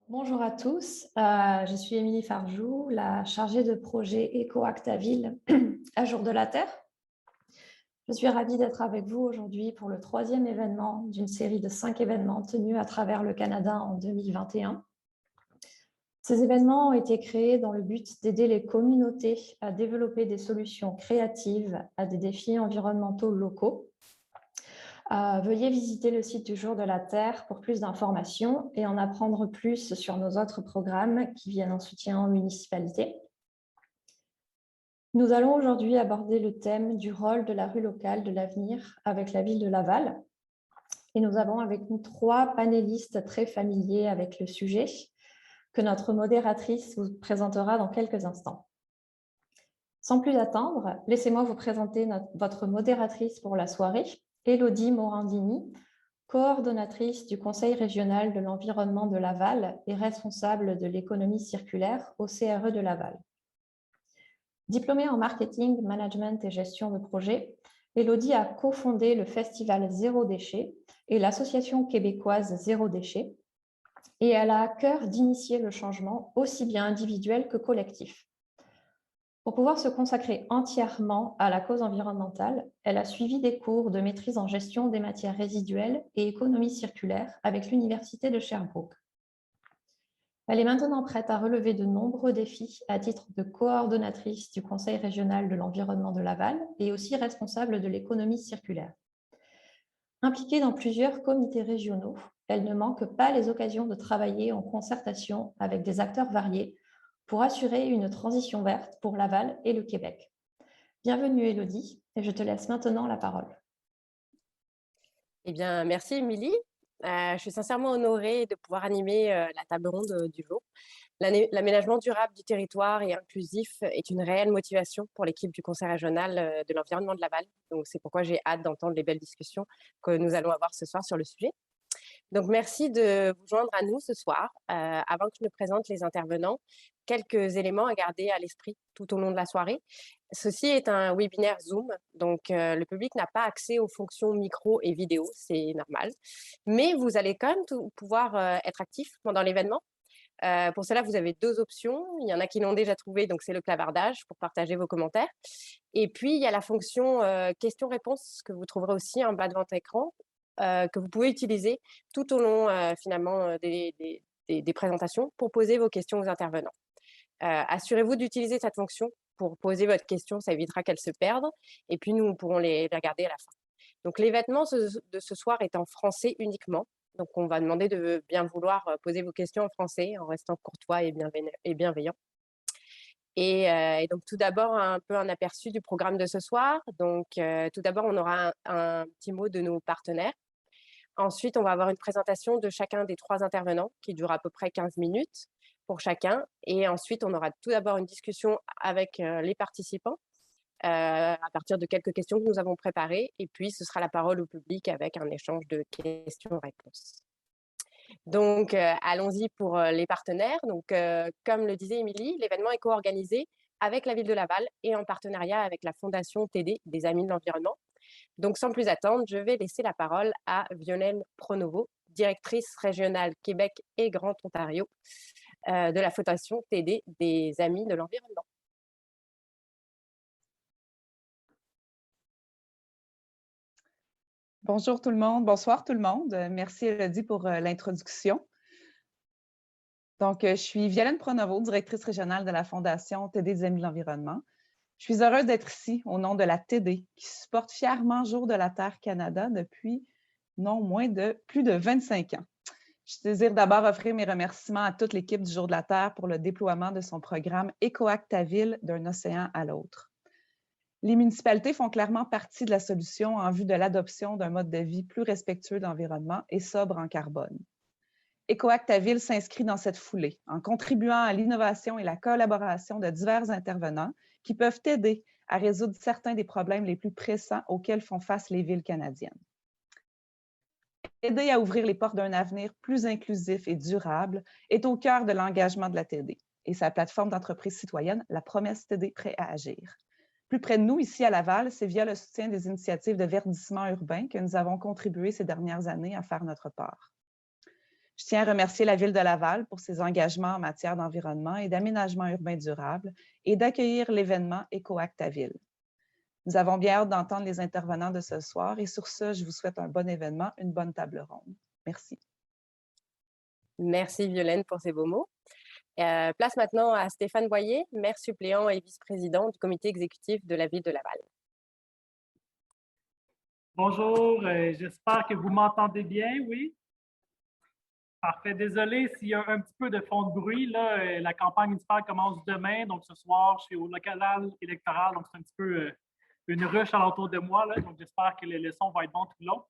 Bonjour à tous, je suis Émilie Farjou, la chargée de projet Éco-Actaville à Jour de la Terre. Je suis ravie d'être avec vous aujourd'hui pour le troisième événement d'une série de 5 événements tenus à travers le Canada en 2021. Ces événements ont été créés dans le but d'aider les communautés à développer des solutions créatives à des défis environnementaux locaux. Veuillez visiter le site du Jour de la Terre pour plus d'informations et en apprendre plus sur nos autres programmes qui viennent en soutien aux municipalités. Nous allons aujourd'hui aborder le thème du rôle de la rue locale de l'avenir avec la ville de Laval. Et nous avons avec nous 3 panélistes très familiers avec le sujet que notre modératrice vous présentera dans quelques instants. Sans plus attendre, laissez-moi vous présenter votre modératrice pour la soirée, Élodie Morandini, coordonnatrice du Conseil régional de l'environnement de Laval et responsable de l'économie circulaire au CRE de Laval. Diplômée en marketing, management et gestion de projet, Élodie a cofondé le festival Zéro Déchet et l'association québécoise Zéro Déchet, et elle a à cœur d'initier le changement aussi bien individuel que collectif. Pour pouvoir se consacrer entièrement à la cause environnementale, elle a suivi des cours de maîtrise en gestion des matières résiduelles et économie circulaire avec l'Université de Sherbrooke. Elle est maintenant prête à relever de nombreux défis à titre de coordonnatrice du Conseil régional de l'environnement de Laval et aussi responsable de l'économie circulaire. Impliquée dans plusieurs comités régionaux, elle ne manque pas les occasions de travailler en concertation avec des acteurs variés pour assurer une transition verte pour Laval et le Québec. Bienvenue Élodie, et je te laisse maintenant la parole. Eh bien, merci Émilie. Je suis sincèrement honorée de pouvoir animer la table ronde du jour. L'aménagement durable du territoire et inclusif est une réelle motivation pour l'équipe du Conseil régional de l'environnement de Laval. Donc, c'est pourquoi j'ai hâte d'entendre les belles discussions que nous allons avoir ce soir sur le sujet. Donc, merci de vous joindre à nous ce soir. Avant que je ne présente les intervenants, quelques éléments à garder à l'esprit tout au long de la soirée. Ceci est un webinaire Zoom, donc le public n'a pas accès aux fonctions micro et vidéo, c'est normal. Mais vous allez quand même pouvoir être actif pendant l'événement. Pour cela, vous avez 2 options. Il y en a qui l'ont déjà trouvé, donc c'est le clavardage pour partager vos commentaires. Et puis, il y a la fonction questions-réponses que vous trouverez aussi en bas de votre écran, que vous pouvez utiliser tout au long finalement des présentations pour poser vos questions aux intervenants. Assurez-vous d'utiliser cette fonction pour poser votre question, ça évitera qu'elle se perde. Et puis, nous pourrons les regarder à la fin. Donc, l'événement de ce soir est en français uniquement. Donc, on va demander de bien vouloir poser vos questions en français en restant courtois et bienveillant. Et donc, tout d'abord, un peu un aperçu du programme de ce soir. Donc, tout d'abord, on aura un petit mot de nos partenaires. Ensuite, on va avoir une présentation de chacun des 3 intervenants qui dure à peu près 15 minutes pour chacun. Et ensuite, on aura tout d'abord une discussion avec les participants à partir de quelques questions que nous avons préparées. Et puis, ce sera la parole au public avec un échange de questions-réponses. Donc, allons-y pour les partenaires. Donc, comme le disait Émilie, l'événement est co-organisé avec la ville de Laval et en partenariat avec la Fondation TD, des Amis de l'Environnement. Donc, sans plus attendre, je vais laisser la parole à Violaine Pronovo, directrice régionale Québec et Grand Ontario de la Fondation TD des Amis de l'Environnement. Bonjour tout le monde, bonsoir tout le monde. Merci Élodie pour l'introduction. Donc, je suis Violaine Pronovo, directrice régionale de la Fondation TD des Amis de l'Environnement. Je suis heureuse d'être ici au nom de la TD, qui supporte fièrement Jour de la Terre Canada depuis non moins de plus de 25 ans. Je désire d'abord offrir mes remerciements à toute l'équipe du Jour de la Terre pour le déploiement de son programme Éco-Actaville d'un océan à l'autre. Les municipalités font clairement partie de la solution en vue de l'adoption d'un mode de vie plus respectueux de l'environnement et sobre en carbone. Éco-Actaville s'inscrit dans cette foulée en contribuant à l'innovation et la collaboration de divers intervenants qui peuvent aider à résoudre certains des problèmes les plus pressants auxquels font face les villes canadiennes. Aider à ouvrir les portes d'un avenir plus inclusif et durable est au cœur de l'engagement de la TD et sa plateforme d'entreprise citoyenne, la promesse TD Prêt à agir. Plus près de nous, ici à Laval, c'est via le soutien des initiatives de verdissement urbain que nous avons contribué ces dernières années à faire notre part. Je tiens à remercier la Ville de Laval pour ses engagements en matière d'environnement et d'aménagement urbain durable et d'accueillir l'événement EcoAct à Ville. Nous avons bien hâte d'entendre les intervenants de ce soir et sur ce, je vous souhaite un bon événement, une bonne table ronde. Merci. Merci Violaine pour ces beaux mots. Place maintenant à Stéphane Boyer, maire suppléant et vice-président du comité exécutif de la Ville de Laval. Bonjour, j'espère que vous m'entendez bien, oui? Parfait. Désolé s'il y a un petit peu de fond de bruit. Là, la campagne municipale commence demain, donc ce soir, je suis au local électoral, donc c'est un petit peu une rush alentour de moi, là, donc j'espère que le son va être bon tout le long.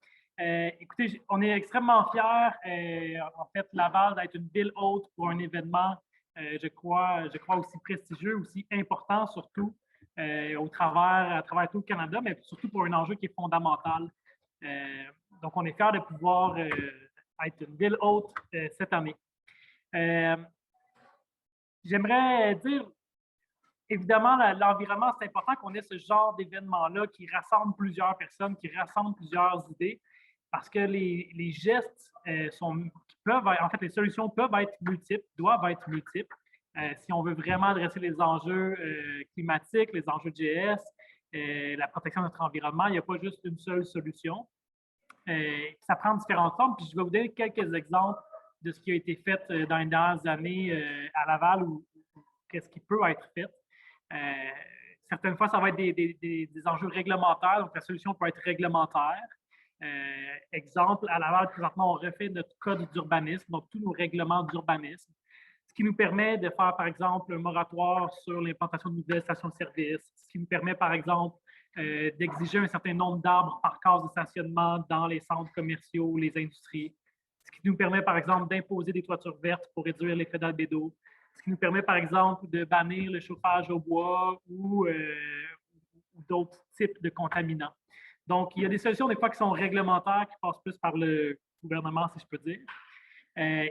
Écoutez, on est extrêmement fiers, en fait, Laval d'être une ville haute pour un événement, je crois aussi prestigieux, aussi important surtout, à travers tout le Canada, mais surtout pour un enjeu qui est fondamental. Donc, on est fiers de pouvoir être une ville haute cette année. J'aimerais dire, évidemment, l'environnement, c'est important qu'on ait ce genre d'événement-là qui rassemble plusieurs personnes, qui rassemble plusieurs idées, parce que les gestes en fait, les solutions peuvent être multiples, doivent être multiples. Si on veut vraiment adresser les enjeux climatiques, les enjeux de GS, la protection de notre environnement, il n'y a pas juste une seule solution. Ça prend différentes formes. Puis je vais vous donner quelques exemples de ce qui a été fait dans les dernières années à Laval ou qu'est-ce qui peut être fait. Certaines fois, ça va être des enjeux réglementaires, donc la solution peut être réglementaire. Exemple, à Laval, présentement, on refait notre code d'urbanisme, donc tous nos règlements d'urbanisme, ce qui nous permet de faire, par exemple, un moratoire sur l'implantation de nouvelles stations-service, ce qui nous permet, par exemple, d'exiger un certain nombre d'arbres par case de stationnement dans les centres commerciaux, les industries, ce qui nous permet, par exemple, d'imposer des toitures vertes pour réduire l'effet d'albédo, ce qui nous permet, par exemple, de bannir le chauffage au bois ou d'autres types de contaminants. Donc, il y a des solutions des fois qui sont réglementaires, qui passent plus par le gouvernement, si je peux dire.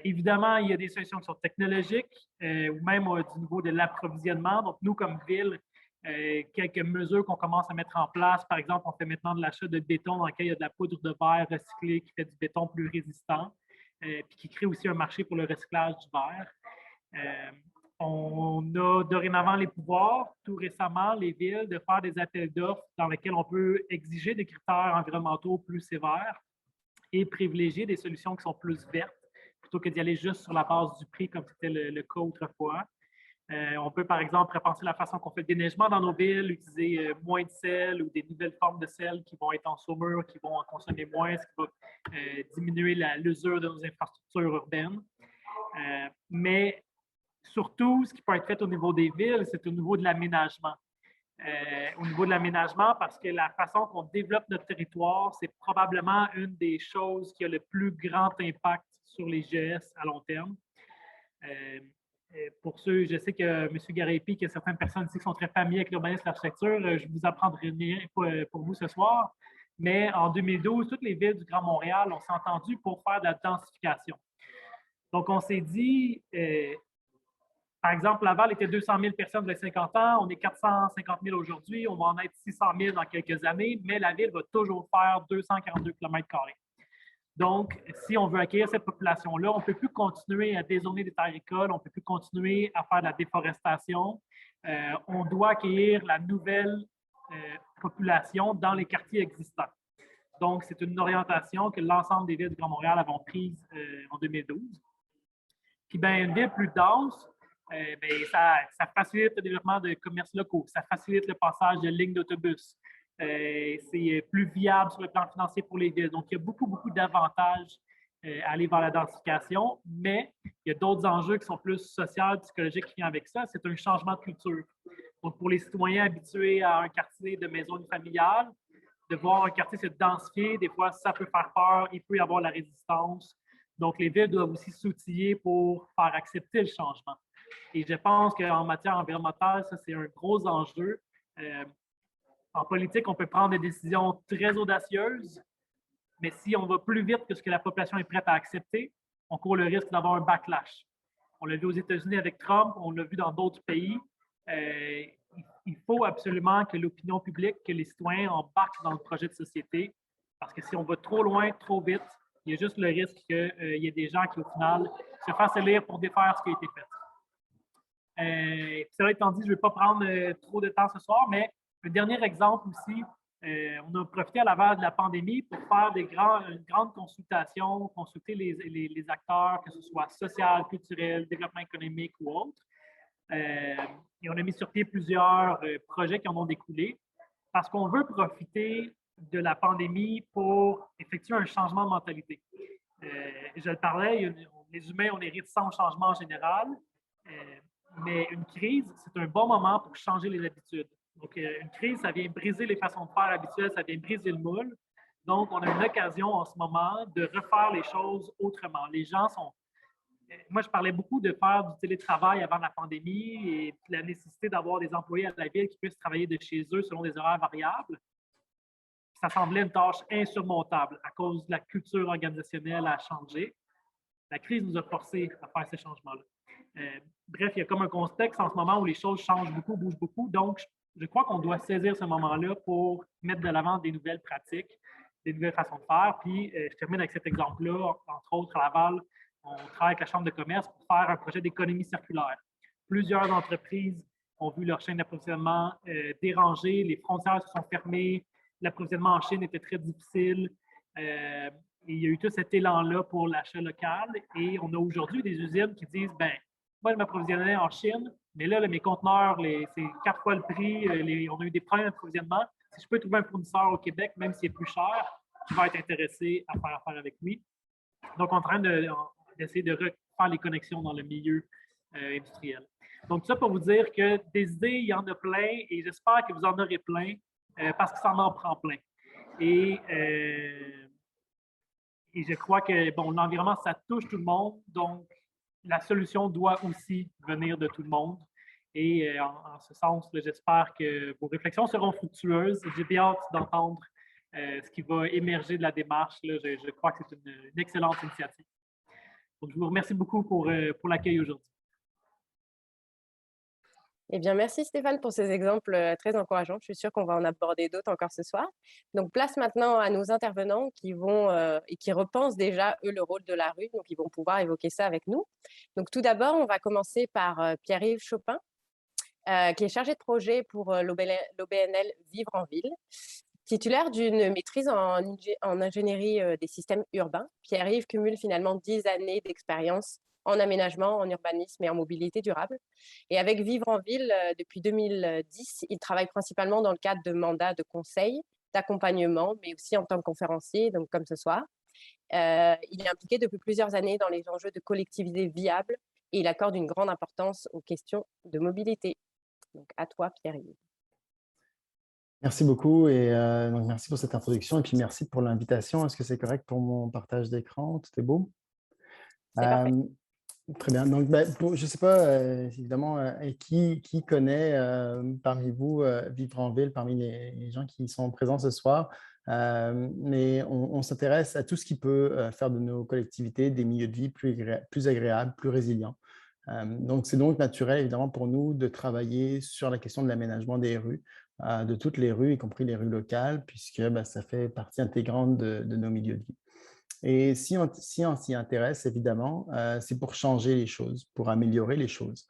Évidemment, il y a des solutions qui sont technologiques ou même du niveau de l'approvisionnement. Donc, nous, comme ville, quelques mesures qu'on commence à mettre en place. Par exemple, on fait maintenant de l'achat de béton dans lequel il y a de la poudre de verre recyclée qui fait du béton plus résistant, puis qui crée aussi un marché pour le recyclage du verre. On a dorénavant les pouvoirs, tout récemment, les villes, de faire des appels d'offres dans lesquels on peut exiger des critères environnementaux plus sévères et privilégier des solutions qui sont plus vertes plutôt que d'y aller juste sur la base du prix comme c'était le cas autrefois. On peut, par exemple, repenser la façon qu'on fait le déneigement dans nos villes, utiliser moins de sel ou des nouvelles formes de sel qui vont être en saumure, qui vont en consommer moins, ce qui va diminuer l'usure de nos infrastructures urbaines. Mais surtout, ce qui peut être fait au niveau des villes, c'est au niveau de l'aménagement. Au niveau de l'aménagement, parce que la façon qu'on développe notre territoire, c'est probablement une des choses qui a le plus grand impact sur les GS à long terme. Pour ceux, je sais que M. Garépi, qu'il y a certaines personnes ici qui sont très familières avec l'urbanisme et l'architecture, je ne vous apprendrai rien pour vous ce soir, mais en 2012, toutes les villes du Grand Montréal, on s'est entendu pour faire de la densification. Donc, on s'est dit, par exemple, Laval était 200 000 personnes de 50 ans, on est 450 000 aujourd'hui, on va en être 600 000 dans quelques années, mais la ville va toujours faire 242 km². Donc, si on veut accueillir cette population-là, on ne peut plus continuer à dézoner des terres agricoles, on ne peut plus continuer à faire de la déforestation. On doit accueillir la nouvelle population dans les quartiers existants. Donc, c'est une orientation que l'ensemble des villes du Grand Montréal avons prise en 2012. Puis, bien, une ville plus dense, ça facilite le développement de commerces locaux, ça facilite le passage de lignes d'autobus. C'est plus viable sur le plan financier pour les villes. Donc, il y a beaucoup, beaucoup d'avantages à aller vers la densification, mais il y a d'autres enjeux qui sont plus sociaux, psychologiques qui viennent avec ça. C'est un changement de culture. Donc, pour les citoyens habitués à un quartier de maison familiale, de voir un quartier se densifier, des fois, ça peut faire peur, il peut y avoir la résistance. Donc, les villes doivent aussi s'outiller pour faire accepter le changement. Et je pense qu'en matière environnementale, ça, c'est un gros enjeu. En politique, on peut prendre des décisions très audacieuses, mais si on va plus vite que ce que la population est prête à accepter, on court le risque d'avoir un backlash. On l'a vu aux États-Unis avec Trump, on l'a vu dans d'autres pays. Il faut absolument que l'opinion publique, que les citoyens embarquent dans le projet de société, parce que si on va trop loin, trop vite, Il y a juste le risque qu'il y ait des gens qui, au final, se fassent élire pour défaire ce qui a été fait. Cela étant dit, je ne vais pas prendre trop de temps ce soir, mais un dernier exemple aussi, on a profité à l'avant de la pandémie pour faire une grande consultation, consulter les acteurs, que ce soit social, culturel, développement économique ou autre. Et on a mis sur pied plusieurs projets qui en ont découlé parce qu'on veut profiter de la pandémie pour effectuer un changement de mentalité. Je le parlais, les humains, on est réticents au changement en général, mais une crise, c'est un bon moment pour changer les habitudes. Donc, une crise, ça vient briser les façons de faire habituelles, ça vient briser le moule. Donc, on a une occasion en ce moment de refaire les choses autrement. Les gens sont... Moi, je parlais beaucoup de faire du télétravail avant la pandémie et de la nécessité d'avoir des employés à la ville qui puissent travailler de chez eux selon des horaires variables. Ça semblait une tâche insurmontable à cause de la culture organisationnelle à changer. La crise nous a forcés à faire ces changements-là. Bref, il y a comme un contexte en ce moment où les choses changent beaucoup, bougent beaucoup. Donc, je crois qu'on doit saisir ce moment-là pour mettre de l'avant des nouvelles pratiques, des nouvelles façons de faire. Puis, je termine avec cet exemple-là. Entre autres, à Laval, on travaille avec la Chambre de commerce pour faire un projet d'économie circulaire. Plusieurs entreprises ont vu leur chaîne d'approvisionnement dérangée, les frontières se sont fermées, l'approvisionnement en Chine était très difficile. Et il y a eu tout cet élan-là pour l'achat local. Et on a aujourd'hui des usines qui disent, ben, moi, je m'approvisionnais en Chine, mais là, mes conteneurs, c'est 4 fois le prix. On a eu des problèmes d'approvisionnement. Si je peux trouver un fournisseur au Québec, même s'il est plus cher, je vais être intéressé à faire affaire avec lui. Donc, on est en train d'essayer de refaire les connexions dans le milieu industriel. Donc, tout ça pour vous dire que des idées, il y en a plein et j'espère que vous en aurez plein parce que ça en prend plein. Et je crois que bon, l'environnement, ça touche tout le monde. Donc, la solution doit aussi venir de tout le monde. Et en ce sens, j'espère que vos réflexions seront fructueuses. J'ai bien hâte d'entendre ce qui va émerger de la démarche. Là. Je crois que c'est une excellente initiative. Donc, je vous remercie beaucoup pour l'accueil aujourd'hui. Eh bien, merci Stéphane pour ces exemples très encourageants. Je suis sûre qu'on va en aborder d'autres encore ce soir. Donc, place maintenant à nos intervenants qui vont et qui repensent déjà, eux, le rôle de la rue. Donc, ils vont pouvoir évoquer ça avec nous. Donc, tout d'abord, on va commencer par Pierre-Yves Chopin, qui est chargé de projet pour l'OBNL Vivre en Ville. Titulaire d'une maîtrise en ingénierie des systèmes urbains, Pierre-Yves cumule finalement 10 années d'expérience en aménagement, en urbanisme et en mobilité durable. Et avec Vivre en Ville, depuis 2010, il travaille principalement dans le cadre de mandats de conseil, d'accompagnement, mais aussi en tant que conférencier, donc comme ce soir. Il est impliqué depuis plusieurs années dans les enjeux de collectivité viable et il accorde une grande importance aux questions de mobilité. Donc à toi, Pierre-Yves. Merci beaucoup et donc merci pour cette introduction et puis merci pour l'invitation. Est-ce que c'est correct pour mon partage d'écran? Tout est beau? C'est parfait. Très bien. Donc, je ne sais pas, évidemment, qui connaît parmi vous Vivre en Ville, parmi les gens qui sont présents ce soir, mais on s'intéresse à tout ce qui peut faire de nos collectivités des milieux de vie plus agréables, plus résilients. Donc, c'est donc naturel, évidemment, pour nous de travailler sur la question de l'aménagement des rues, de toutes les rues, y compris les rues locales, puisque ça fait partie intégrante de nos milieux de vie. Et si on s'y intéresse, évidemment, c'est pour changer les choses, pour améliorer les choses.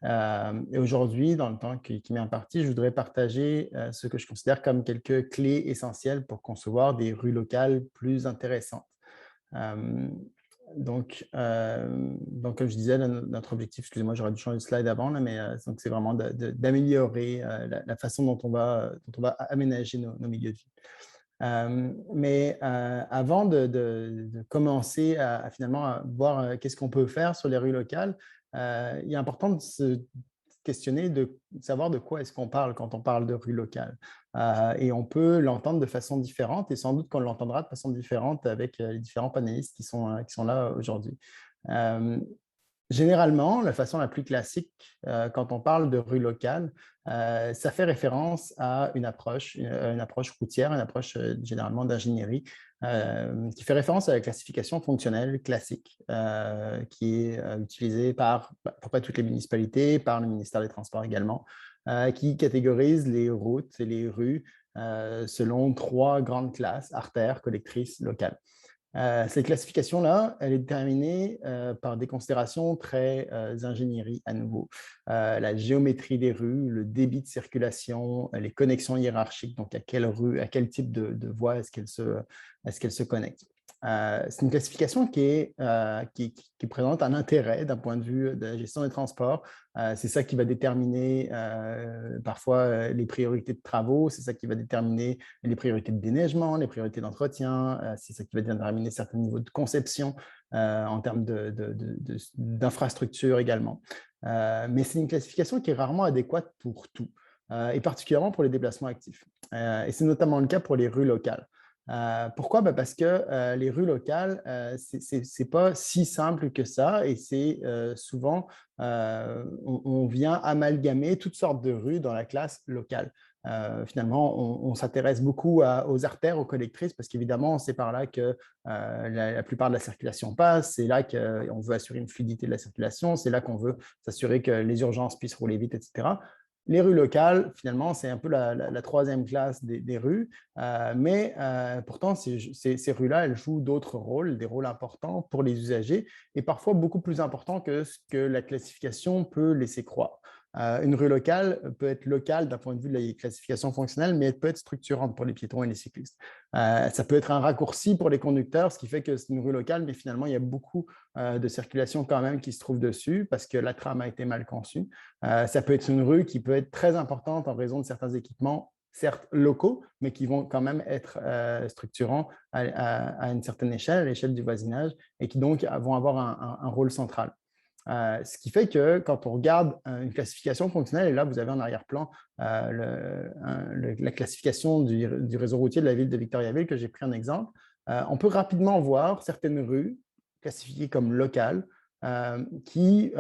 Et aujourd'hui, dans le temps qui m'est imparti, je voudrais partager ce que je considère comme quelques clés essentielles pour concevoir des rues locales plus intéressantes. Donc, comme je disais, notre objectif, excusez-moi, j'aurais dû changer de slide avant, là, mais c'est vraiment d'améliorer la façon dont on va aménager nos milieux de vie. Mais avant de commencer à finalement voir qu'est-ce qu'on peut faire sur les rues locales, il est important de se questionner, de savoir de quoi est-ce qu'on parle quand on parle de rue locale. Et on peut l'entendre de façon différente et sans doute qu'on l'entendra de façon différente avec les différents panélistes qui sont là aujourd'hui. Généralement, la façon la plus classique, quand on parle de rue locale, ça fait référence à une approche routière, une approche généralement d'ingénierie, qui fait référence à la classification fonctionnelle classique, qui est utilisée par à peu près toutes les municipalités, par le ministère des Transports également, qui catégorise les routes et les rues selon 3 grandes classes, artères, collectrices, locales. Cette classification-là, elle est déterminée par des considérations très ingénierie à nouveau. La géométrie des rues, le débit de circulation, les connexions hiérarchiques, donc à quelle rue, à quel type de voie est-ce qu'elle se connecte. C'est une classification qui présente un intérêt d'un point de vue de la gestion des transports. C'est ça qui va déterminer parfois les priorités de travaux, c'est ça qui va déterminer les priorités de déneigement, les priorités d'entretien, c'est ça qui va déterminer certains niveaux de conception en termes d'infrastructure également. Mais c'est une classification qui est rarement adéquate pour tout, et particulièrement pour les déplacements actifs. Et c'est notamment le cas pour les rues locales. Pourquoi? Parce que les rues locales, ce n'est pas si simple que ça et c'est souvent, on vient amalgamer toutes sortes de rues dans la classe locale. Finalement, on s'intéresse beaucoup aux artères, aux collectrices, parce qu'évidemment, c'est par là que la plupart de la circulation passe, c'est là qu'on veut assurer une fluidité de la circulation, c'est là qu'on veut s'assurer que les urgences puissent rouler vite, etc. Les rues locales, finalement, c'est un peu la troisième classe des rues, mais pourtant, ces rues-là, elles jouent d'autres rôles, des rôles importants pour les usagers et parfois beaucoup plus importants que ce que la classification peut laisser croire. Une rue locale peut être locale d'un point de vue de la classification fonctionnelle, mais elle peut être structurante pour les piétons et les cyclistes. Ça peut être un raccourci pour les conducteurs, ce qui fait que c'est une rue locale, mais finalement, il y a beaucoup de circulation quand même qui se trouve dessus parce que la trame a été mal conçue. Ça peut être une rue qui peut être très importante en raison de certains équipements, certes locaux, mais qui vont quand même être structurants à une certaine échelle, à l'échelle du voisinage, et qui donc vont avoir un rôle central. Ce qui fait que quand on regarde une classification fonctionnelle, et là, vous avez en arrière-plan la classification du réseau routier de la ville de Victoriaville que j'ai pris en exemple, on peut rapidement voir certaines rues classifiées comme locales qui,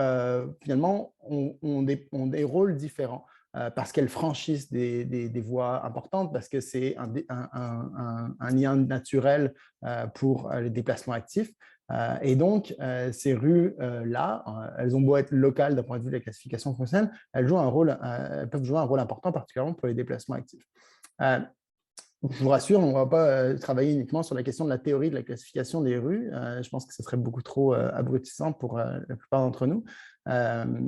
finalement, ont des rôles différents parce qu'elles franchissent des voies importantes, parce que c'est un lien naturel pour les déplacements actifs. Et donc, ces rues-là, elles ont beau être locales d'un point de vue de la classification fonctionnelle, elles peuvent jouer un rôle important, particulièrement pour les déplacements actifs. Je vous rassure, on ne va pas travailler uniquement sur la question de la théorie de la classification des rues. Je pense que ce serait beaucoup trop abrutissant pour la plupart d'entre nous.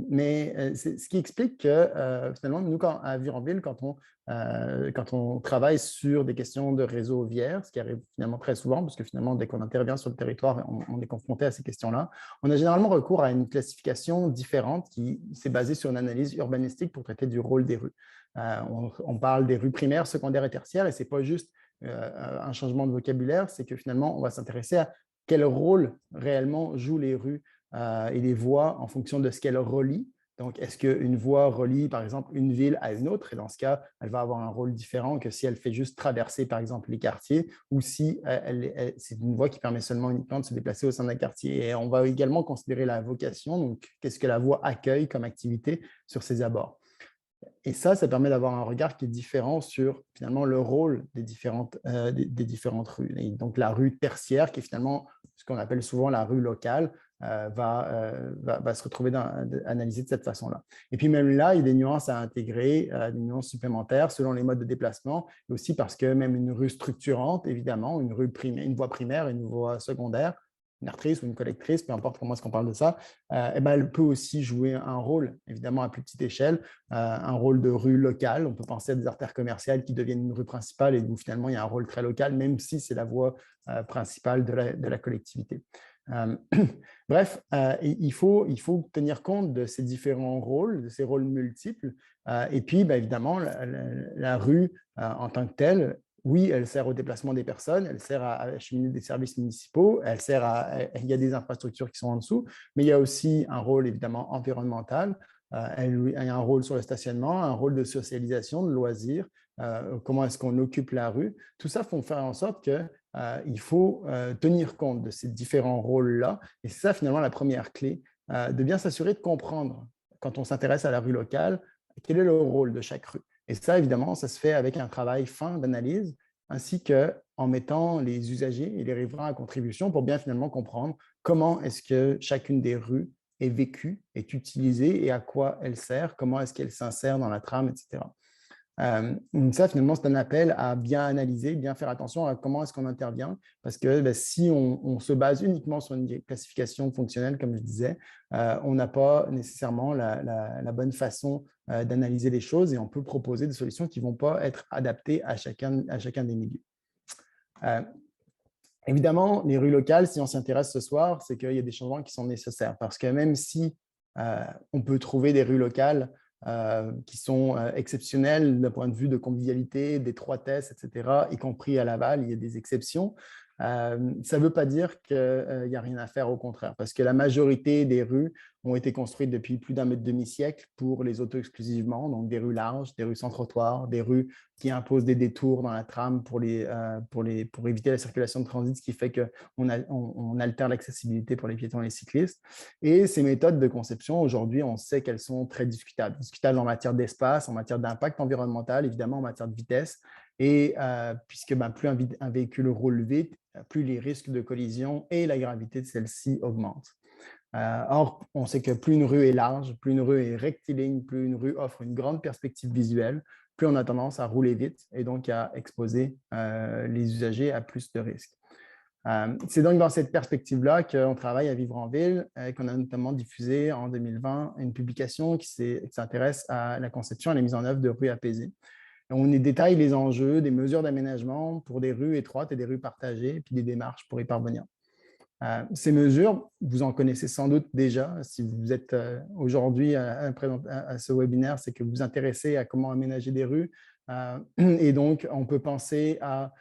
Mais c'est ce qui explique que finalement, nous, à Vironville, quand on travaille sur des questions de réseau viaire, ce qui arrive finalement très souvent, parce que finalement, dès qu'on intervient sur le territoire, on est confronté à ces questions-là, on a généralement recours à une classification différente qui s'est basée sur une analyse urbanistique pour traiter du rôle des rues. On parle des rues primaires, secondaires et tertiaires, et ce n'est pas juste un changement de vocabulaire, c'est que finalement, on va s'intéresser à quel rôle réellement jouent les rues et les voies en fonction de ce qu'elles relient. Donc, est-ce qu'une voie relie, par exemple, une ville à une autre? Et dans ce cas, elle va avoir un rôle différent que si elle fait juste traverser, par exemple, les quartiers ou si c'est une voie qui permet uniquement de se déplacer au sein d'un quartier. Et on va également considérer la vocation, donc qu'est-ce que la voie accueille comme activité sur ses abords. Et ça permet d'avoir un regard qui est différent sur finalement le rôle des différentes rues. Et donc la rue tertiaire, qui est finalement ce qu'on appelle souvent la rue locale, va se retrouver analysée de cette façon-là. Et puis même là, il y a des nuances à intégrer, des nuances supplémentaires selon les modes de déplacement, et aussi parce que même une rue structurante, évidemment, une voie primaire, une voie secondaire, une artérice ou une collectrice, peu importe comment est-ce qu'on parle de ça, elle peut aussi jouer un rôle, évidemment à plus petite échelle, un rôle de rue locale. On peut penser à des artères commerciales qui deviennent une rue principale et où finalement il y a un rôle très local, même si c'est la voie principale de la collectivité. Bref, il faut tenir compte de ces différents rôles, de ces rôles multiples. Et puis, évidemment, la rue en tant que telle, oui, elle sert au déplacement des personnes, elle sert à acheminer des services municipaux, il y a des infrastructures qui sont en dessous, mais il y a aussi un rôle évidemment environnemental, il y a un rôle sur le stationnement, un rôle de socialisation, de loisirs, comment est-ce qu'on occupe la rue. Tout ça faut faire en sorte qu'il faut tenir compte de ces différents rôles-là. Et c'est ça finalement la première clé, de bien s'assurer de comprendre, quand on s'intéresse à la rue locale, quel est le rôle de chaque rue. Et ça, évidemment, ça se fait avec un travail fin d'analyse, ainsi qu'en mettant les usagers et les riverains à contribution pour bien finalement comprendre comment est-ce que chacune des rues est vécue, est utilisée et à quoi elle sert, comment est-ce qu'elle s'insère dans la trame, etc. Donc ça, finalement, c'est un appel à bien analyser, bien faire attention à comment est-ce qu'on intervient, parce que si on se base uniquement sur une classification fonctionnelle, comme je disais, on n'a pas nécessairement la bonne façon d'analyser les choses et on peut proposer des solutions qui ne vont pas être adaptées à chacun des milieux. Évidemment, les rues locales, si on s'y intéresse ce soir, c'est qu'il y a des changements qui sont nécessaires, parce que même si on peut trouver des rues locales qui sont exceptionnelles d'un point de vue de convivialité, d'étroitesse, etc., y compris à Laval, il y a des exceptions. Ça ne veut pas dire qu'il n'y a rien à faire, au contraire, parce que la majorité des rues ont été construites depuis plus d'un demi-siècle pour les autos exclusivement, donc des rues larges, des rues sans trottoir, des rues qui imposent des détours dans la trame pour éviter la circulation de transit, ce qui fait qu'on altère l'accessibilité pour les piétons et les cyclistes. Et ces méthodes de conception, aujourd'hui, on sait qu'elles sont très discutables. Discutables en matière d'espace, en matière d'impact environnemental, évidemment en matière de vitesse. Et puisque plus un véhicule roule vite, plus les risques de collision et la gravité de celle-ci augmentent. Or, on sait que plus une rue est large, plus une rue est rectiligne, plus une rue offre une grande perspective visuelle, plus on a tendance à rouler vite et donc à exposer les usagers à plus de risques. C'est donc dans cette perspective-là qu'on travaille à Vivre en Ville et qu'on a notamment diffusé en 2020 une publication qui s'intéresse à la conception et la mise en œuvre de rues apaisées. On y détaille les enjeux, des mesures d'aménagement pour des rues étroites et des rues partagées, et puis des démarches pour y parvenir. Ces mesures, vous en connaissez sans doute déjà. Si vous êtes aujourd'hui à ce webinaire, c'est que vous vous intéressez à comment aménager des rues. Et donc, on peut penser à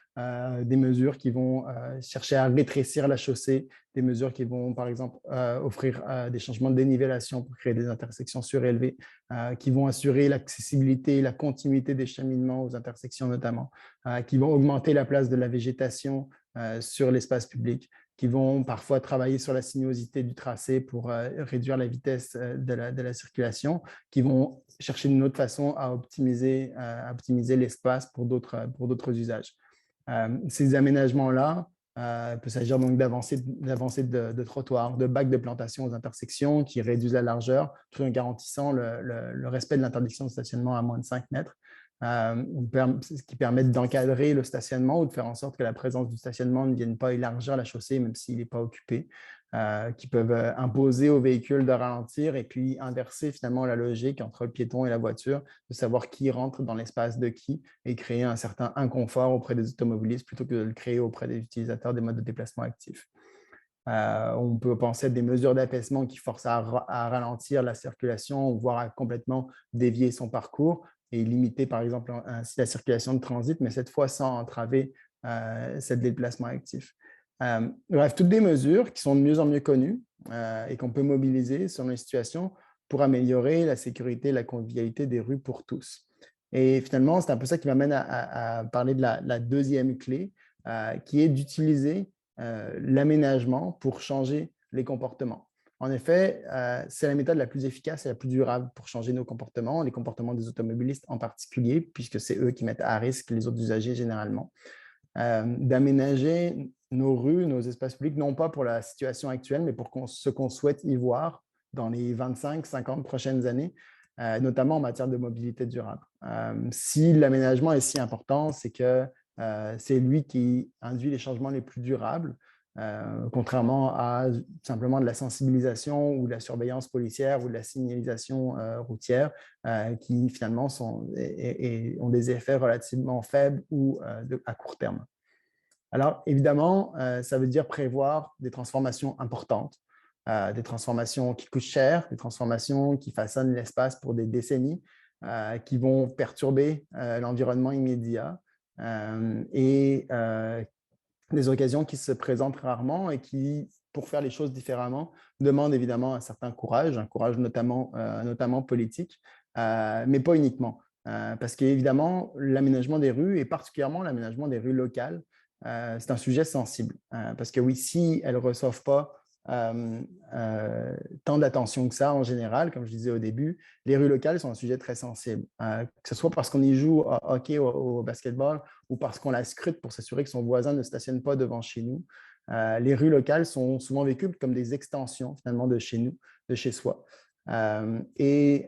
des mesures qui vont chercher à rétrécir la chaussée, des mesures qui vont, par exemple, offrir des changements de dénivellation pour créer des intersections surélevées, qui vont assurer l'accessibilité et la continuité des cheminements aux intersections notamment, qui vont augmenter la place de la végétation sur l'espace public, qui vont parfois travailler sur la sinuosité du tracé pour réduire la vitesse de la circulation, qui vont chercher une autre façon à optimiser l'espace pour d'autres usages. Ces aménagements-là, il peut s'agir donc d'avancées de trottoirs, de bacs de plantation aux intersections qui réduisent la largeur, tout en garantissant le respect de l'interdiction de stationnement à moins de 5 mètres. Ce qui permet d'encadrer le stationnement ou de faire en sorte que la présence du stationnement ne vienne pas élargir la chaussée, même s'il n'est pas occupé, qui peuvent imposer aux véhicules de ralentir et puis inverser finalement la logique entre le piéton et la voiture, de savoir qui rentre dans l'espace de qui et créer un certain inconfort auprès des automobilistes plutôt que de le créer auprès des utilisateurs des modes de déplacement actifs. On peut penser à des mesures d'apaisement qui forcent à ralentir la circulation, voire à complètement dévier son parcours et limiter, par exemple, ainsi la circulation de transit, mais cette fois sans entraver ce déplacement actif. Bref, toutes des mesures qui sont de mieux en mieux connues et qu'on peut mobiliser selon les situations pour améliorer la sécurité et la convivialité des rues pour tous. Et finalement, c'est un peu ça qui m'amène à parler de la deuxième clé, qui est d'utiliser l'aménagement pour changer les comportements. En effet, c'est la méthode la plus efficace et la plus durable pour changer nos comportements, les comportements des automobilistes en particulier, puisque c'est eux qui mettent à risque les autres usagers généralement. D'aménager nos rues, nos espaces publics, non pas pour la situation actuelle, mais pour ce qu'on souhaite y voir dans les 25-50 prochaines années, notamment en matière de mobilité durable. Si l'aménagement est si important, c'est que c'est lui qui induit les changements les plus durables, contrairement à simplement de la sensibilisation ou de la surveillance policière ou de la signalisation routière qui finalement ont des effets relativement faibles ou à court terme. Alors évidemment, ça veut dire prévoir des transformations importantes, des transformations qui coûtent cher, des transformations qui façonnent l'espace pour des décennies, qui vont perturber l'environnement immédiat et des occasions qui se présentent rarement et qui, pour faire les choses différemment, demandent évidemment un certain courage, un courage notamment politique, mais pas uniquement. Parce qu'évidemment, l'aménagement des rues, et particulièrement l'aménagement des rues locales, c'est un sujet sensible. Parce que oui, si elles ne reçoivent pas tant d'attention que ça en général, comme je disais au début, les rues locales sont un sujet très sensible, que ce soit parce qu'on y joue au hockey, au basketball, ou parce qu'on la scrute pour s'assurer que son voisin ne stationne pas devant chez nous. Les rues locales sont souvent vécues comme des extensions finalement de chez nous, de chez soi. Et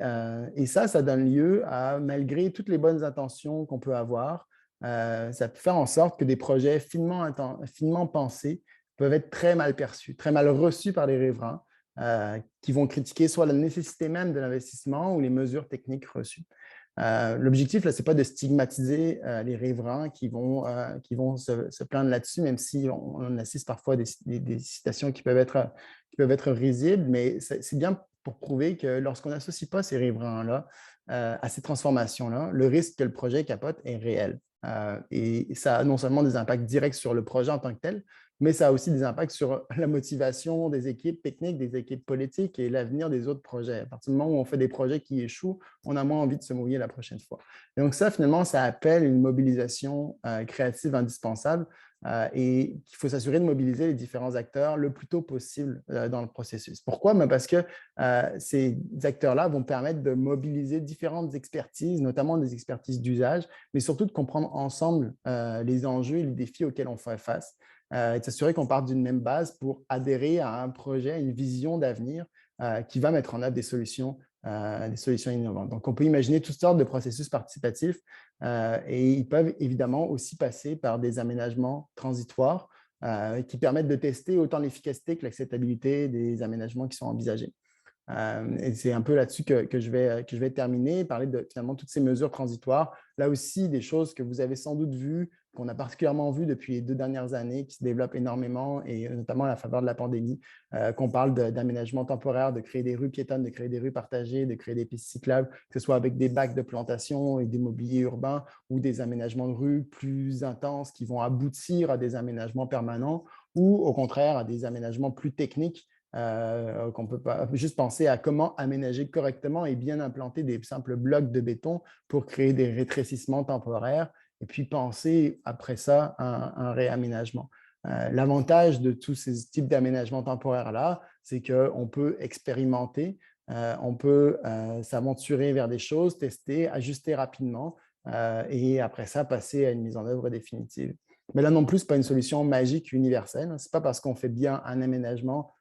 ça donne lieu à, malgré toutes les bonnes intentions qu'on peut avoir, ça peut faire en sorte que des projets finement pensés peuvent être très mal perçus, très mal reçus par les riverains, qui vont critiquer soit la nécessité même de l'investissement ou les mesures techniques reçues. L'objectif, ce n'est pas de stigmatiser les riverains qui vont se plaindre là-dessus, même si on assiste parfois à des citations qui peuvent être risibles, mais c'est bien pour prouver que lorsqu'on n'associe pas ces riverains-là à ces transformations-là, le risque que le projet capote est réel. Et ça a non seulement des impacts directs sur le projet en tant que tel, mais ça a aussi des impacts sur la motivation des équipes techniques, des équipes politiques et l'avenir des autres projets. À partir du moment où on fait des projets qui échouent, on a moins envie de se mouiller la prochaine fois. Et donc ça, finalement, ça appelle une mobilisation créative indispensable et qu'il faut s'assurer de mobiliser les différents acteurs le plus tôt possible dans le processus. Pourquoi? Parce que ces acteurs-là vont permettre de mobiliser différentes expertises, notamment des expertises d'usage, mais surtout de comprendre ensemble les enjeux et les défis auxquels on fait face. Et de s'assurer qu'on parte d'une même base pour adhérer à un projet, à une vision d'avenir qui va mettre en œuvre des solutions innovantes. Donc, on peut imaginer toutes sortes de processus participatifs et ils peuvent évidemment aussi passer par des aménagements transitoires qui permettent de tester autant l'efficacité que l'acceptabilité des aménagements qui sont envisagés. Et c'est un peu là-dessus que je vais terminer, parler de finalement toutes ces mesures transitoires. Là aussi, des choses que vous avez sans doute vues, qu'on a particulièrement vues depuis les 2 dernières années, qui se développent énormément, et notamment à la faveur de la pandémie, qu'on parle d'aménagement temporaire, de créer des rues piétonnes, de créer des rues partagées, de créer des pistes cyclables, que ce soit avec des bacs de plantation et des mobiliers urbains ou des aménagements de rues plus intenses qui vont aboutir à des aménagements permanents ou au contraire à des aménagements plus techniques qu'on peut pas juste penser à comment aménager correctement et bien implanter des simples blocs de béton pour créer des rétrécissements temporaires et puis penser après ça à un réaménagement. L'avantage de tous ces types d'aménagements temporaires-là, c'est qu'on peut expérimenter, on peut s'aventurer vers des choses, tester, ajuster rapidement et après ça, passer à une mise en œuvre définitive. Mais là non plus, ce n'est pas une solution magique universelle. Ce n'est pas parce qu'on fait bien un aménagement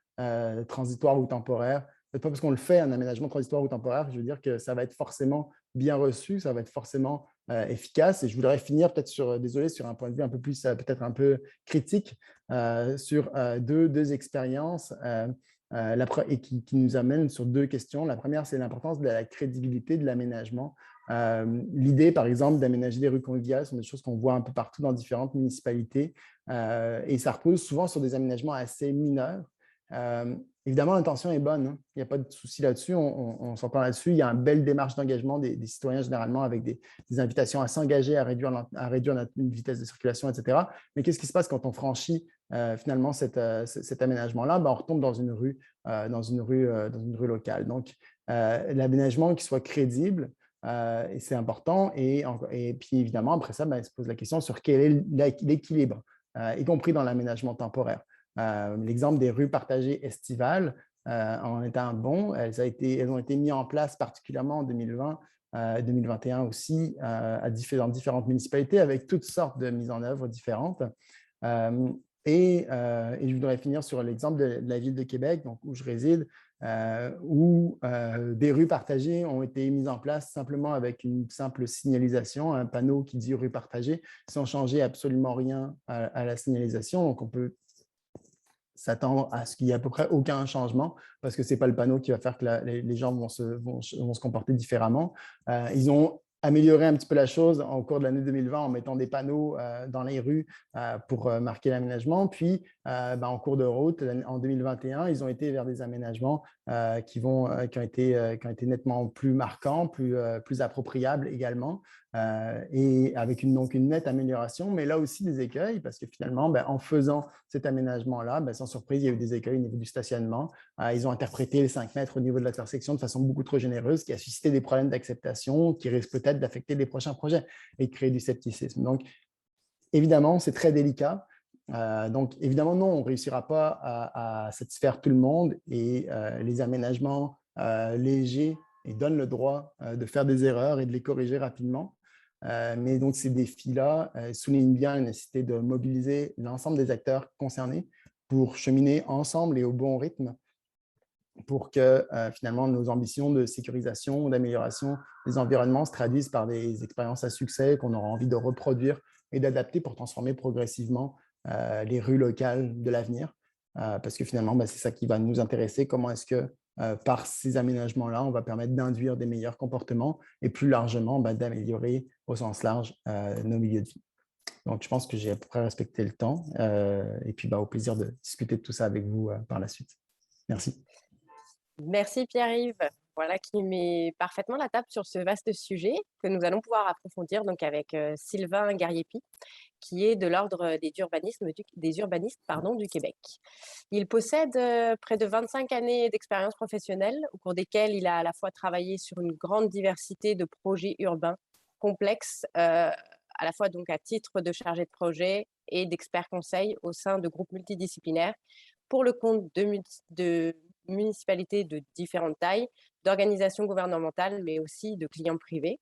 transitoire ou temporaire. Ce n'est pas parce qu'on le fait un aménagement transitoire ou temporaire, je veux dire que ça va être forcément bien reçu, ça va être forcément efficace. Et je voudrais finir peut-être sur un point de vue un peu plus, peut-être un peu critique sur deux expériences et qui nous amènent sur 2 questions. La première, c'est l'importance de la crédibilité de l'aménagement. L'idée, par exemple, d'aménager des rues conviviales sont des choses qu'on voit un peu partout dans différentes municipalités et ça repose souvent sur des aménagements assez mineurs. Évidemment, l'intention est bonne, hein. Il n'y a pas de souci là-dessus, on s'entend là-dessus. Il y a une belle démarche d'engagement des citoyens généralement avec des invitations à s'engager, à réduire notre vitesse de circulation, etc. Mais qu'est-ce qui se passe quand on franchit finalement cet aménagement-là? On retombe dans une rue locale. Donc, l'aménagement qui soit crédible, et c'est important. Et puis évidemment, après ça, se pose la question sur quel est l'équilibre, y compris dans l'aménagement temporaire. L'exemple des rues partagées estivales en est un bon. Elles ont été mises en place particulièrement en 2020, 2021 aussi, dans différentes municipalités avec toutes sortes de mises en œuvre différentes. Et je voudrais finir sur l'exemple de la ville de Québec, donc, où je réside, où des rues partagées ont été mises en place simplement avec une simple signalisation, un panneau qui dit rue partagée, sans changer absolument rien à la signalisation. Donc, on peut s'attendre à ce qu'il n'y ait à peu près aucun changement parce que ce n'est pas le panneau qui va faire que les gens vont se comporter différemment. Ils ont amélioré un petit peu la chose au cours de l'année 2020 en mettant des panneaux dans les rues pour marquer l'aménagement. Puis, en cours de route, en 2021, ils ont été vers des aménagements qui ont été nettement plus marquants, plus appropriables également, et avec donc une nette amélioration, mais là aussi des écueils, parce que finalement, en faisant cet aménagement-là, sans surprise, il y a eu des écueils au niveau du stationnement. Ils ont interprété les 5 mètres au niveau de l'intersection de façon beaucoup trop généreuse, qui a suscité des problèmes d'acceptation, qui risquent peut-être d'affecter les prochains projets et de créer du scepticisme. Donc, évidemment, c'est très délicat. Donc, évidemment, non, on ne réussira pas à satisfaire tout le monde et les aménagements légers et donnent le droit de faire des erreurs et de les corriger rapidement. Mais donc, ces défis-là soulignent bien la nécessité de mobiliser l'ensemble des acteurs concernés pour cheminer ensemble et au bon rythme pour que finalement nos ambitions de sécurisation, d'amélioration des environnements se traduisent par des expériences à succès qu'on aura envie de reproduire et d'adapter pour transformer progressivement les rues locales de l'avenir. Parce que finalement, c'est ça qui va nous intéresser. Comment est-ce que par ces aménagements-là, on va permettre d'induire des meilleurs comportements et plus largement d'améliorer au sens large nos milieux de vie. Donc, je pense que j'ai à peu près respecté le temps et puis au plaisir de discuter de tout ça avec vous par la suite. Merci. Merci Pierre-Yves. Voilà qui met parfaitement la table sur ce vaste sujet que nous allons pouvoir approfondir donc avec Sylvain Gariepi, qui est de l'Ordre des urbanistes du Québec. Il possède près de 25 années d'expérience professionnelle au cours desquelles il a à la fois travaillé sur une grande diversité de projets urbains complexes, à la fois donc à titre de chargé de projet et d'expert conseil au sein de groupes multidisciplinaires pour le compte de municipalités de différentes tailles, d'organisations gouvernementales, mais aussi de clients privés.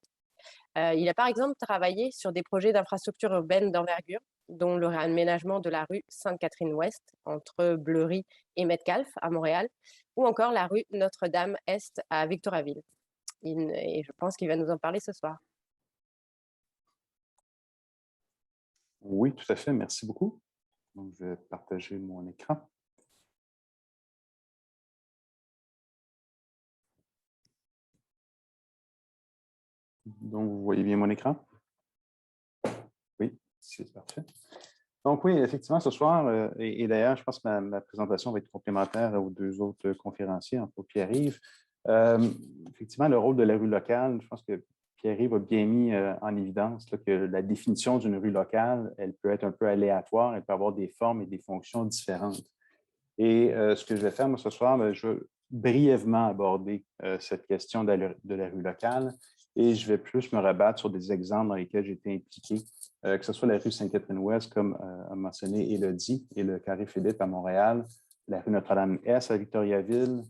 Il a par exemple travaillé sur des projets d'infrastructures urbaines d'envergure, dont le réaménagement de la rue Sainte-Catherine-Ouest entre Bleury et Metcalfe à Montréal, ou encore la rue Notre-Dame-Est à Victoriaville. Et je pense qu'il va nous en parler ce soir. Oui, tout à fait. Merci beaucoup. Donc, je vais partager mon écran. Donc, vous voyez bien mon écran? Oui, c'est parfait. Donc oui, effectivement, ce soir, et d'ailleurs, je pense que ma présentation va être complémentaire aux deux autres conférenciers, entre autres Pierre-Yves. Effectivement, le rôle de la rue locale, je pense que Pierre-Yves a bien mis en évidence là, que la définition d'une rue locale, elle peut être un peu aléatoire, elle peut avoir des formes et des fonctions différentes. Et ce que je vais faire, moi, ce soir, je vais brièvement aborder cette question de la rue locale et je vais plus me rabattre sur des exemples dans lesquels j'ai été impliqué, que ce soit la rue Sainte-Catherine-Ouest, comme a mentionné Élodie, et le Carré Philippe à Montréal, la rue Notre-Dame-Est à Victoriaville,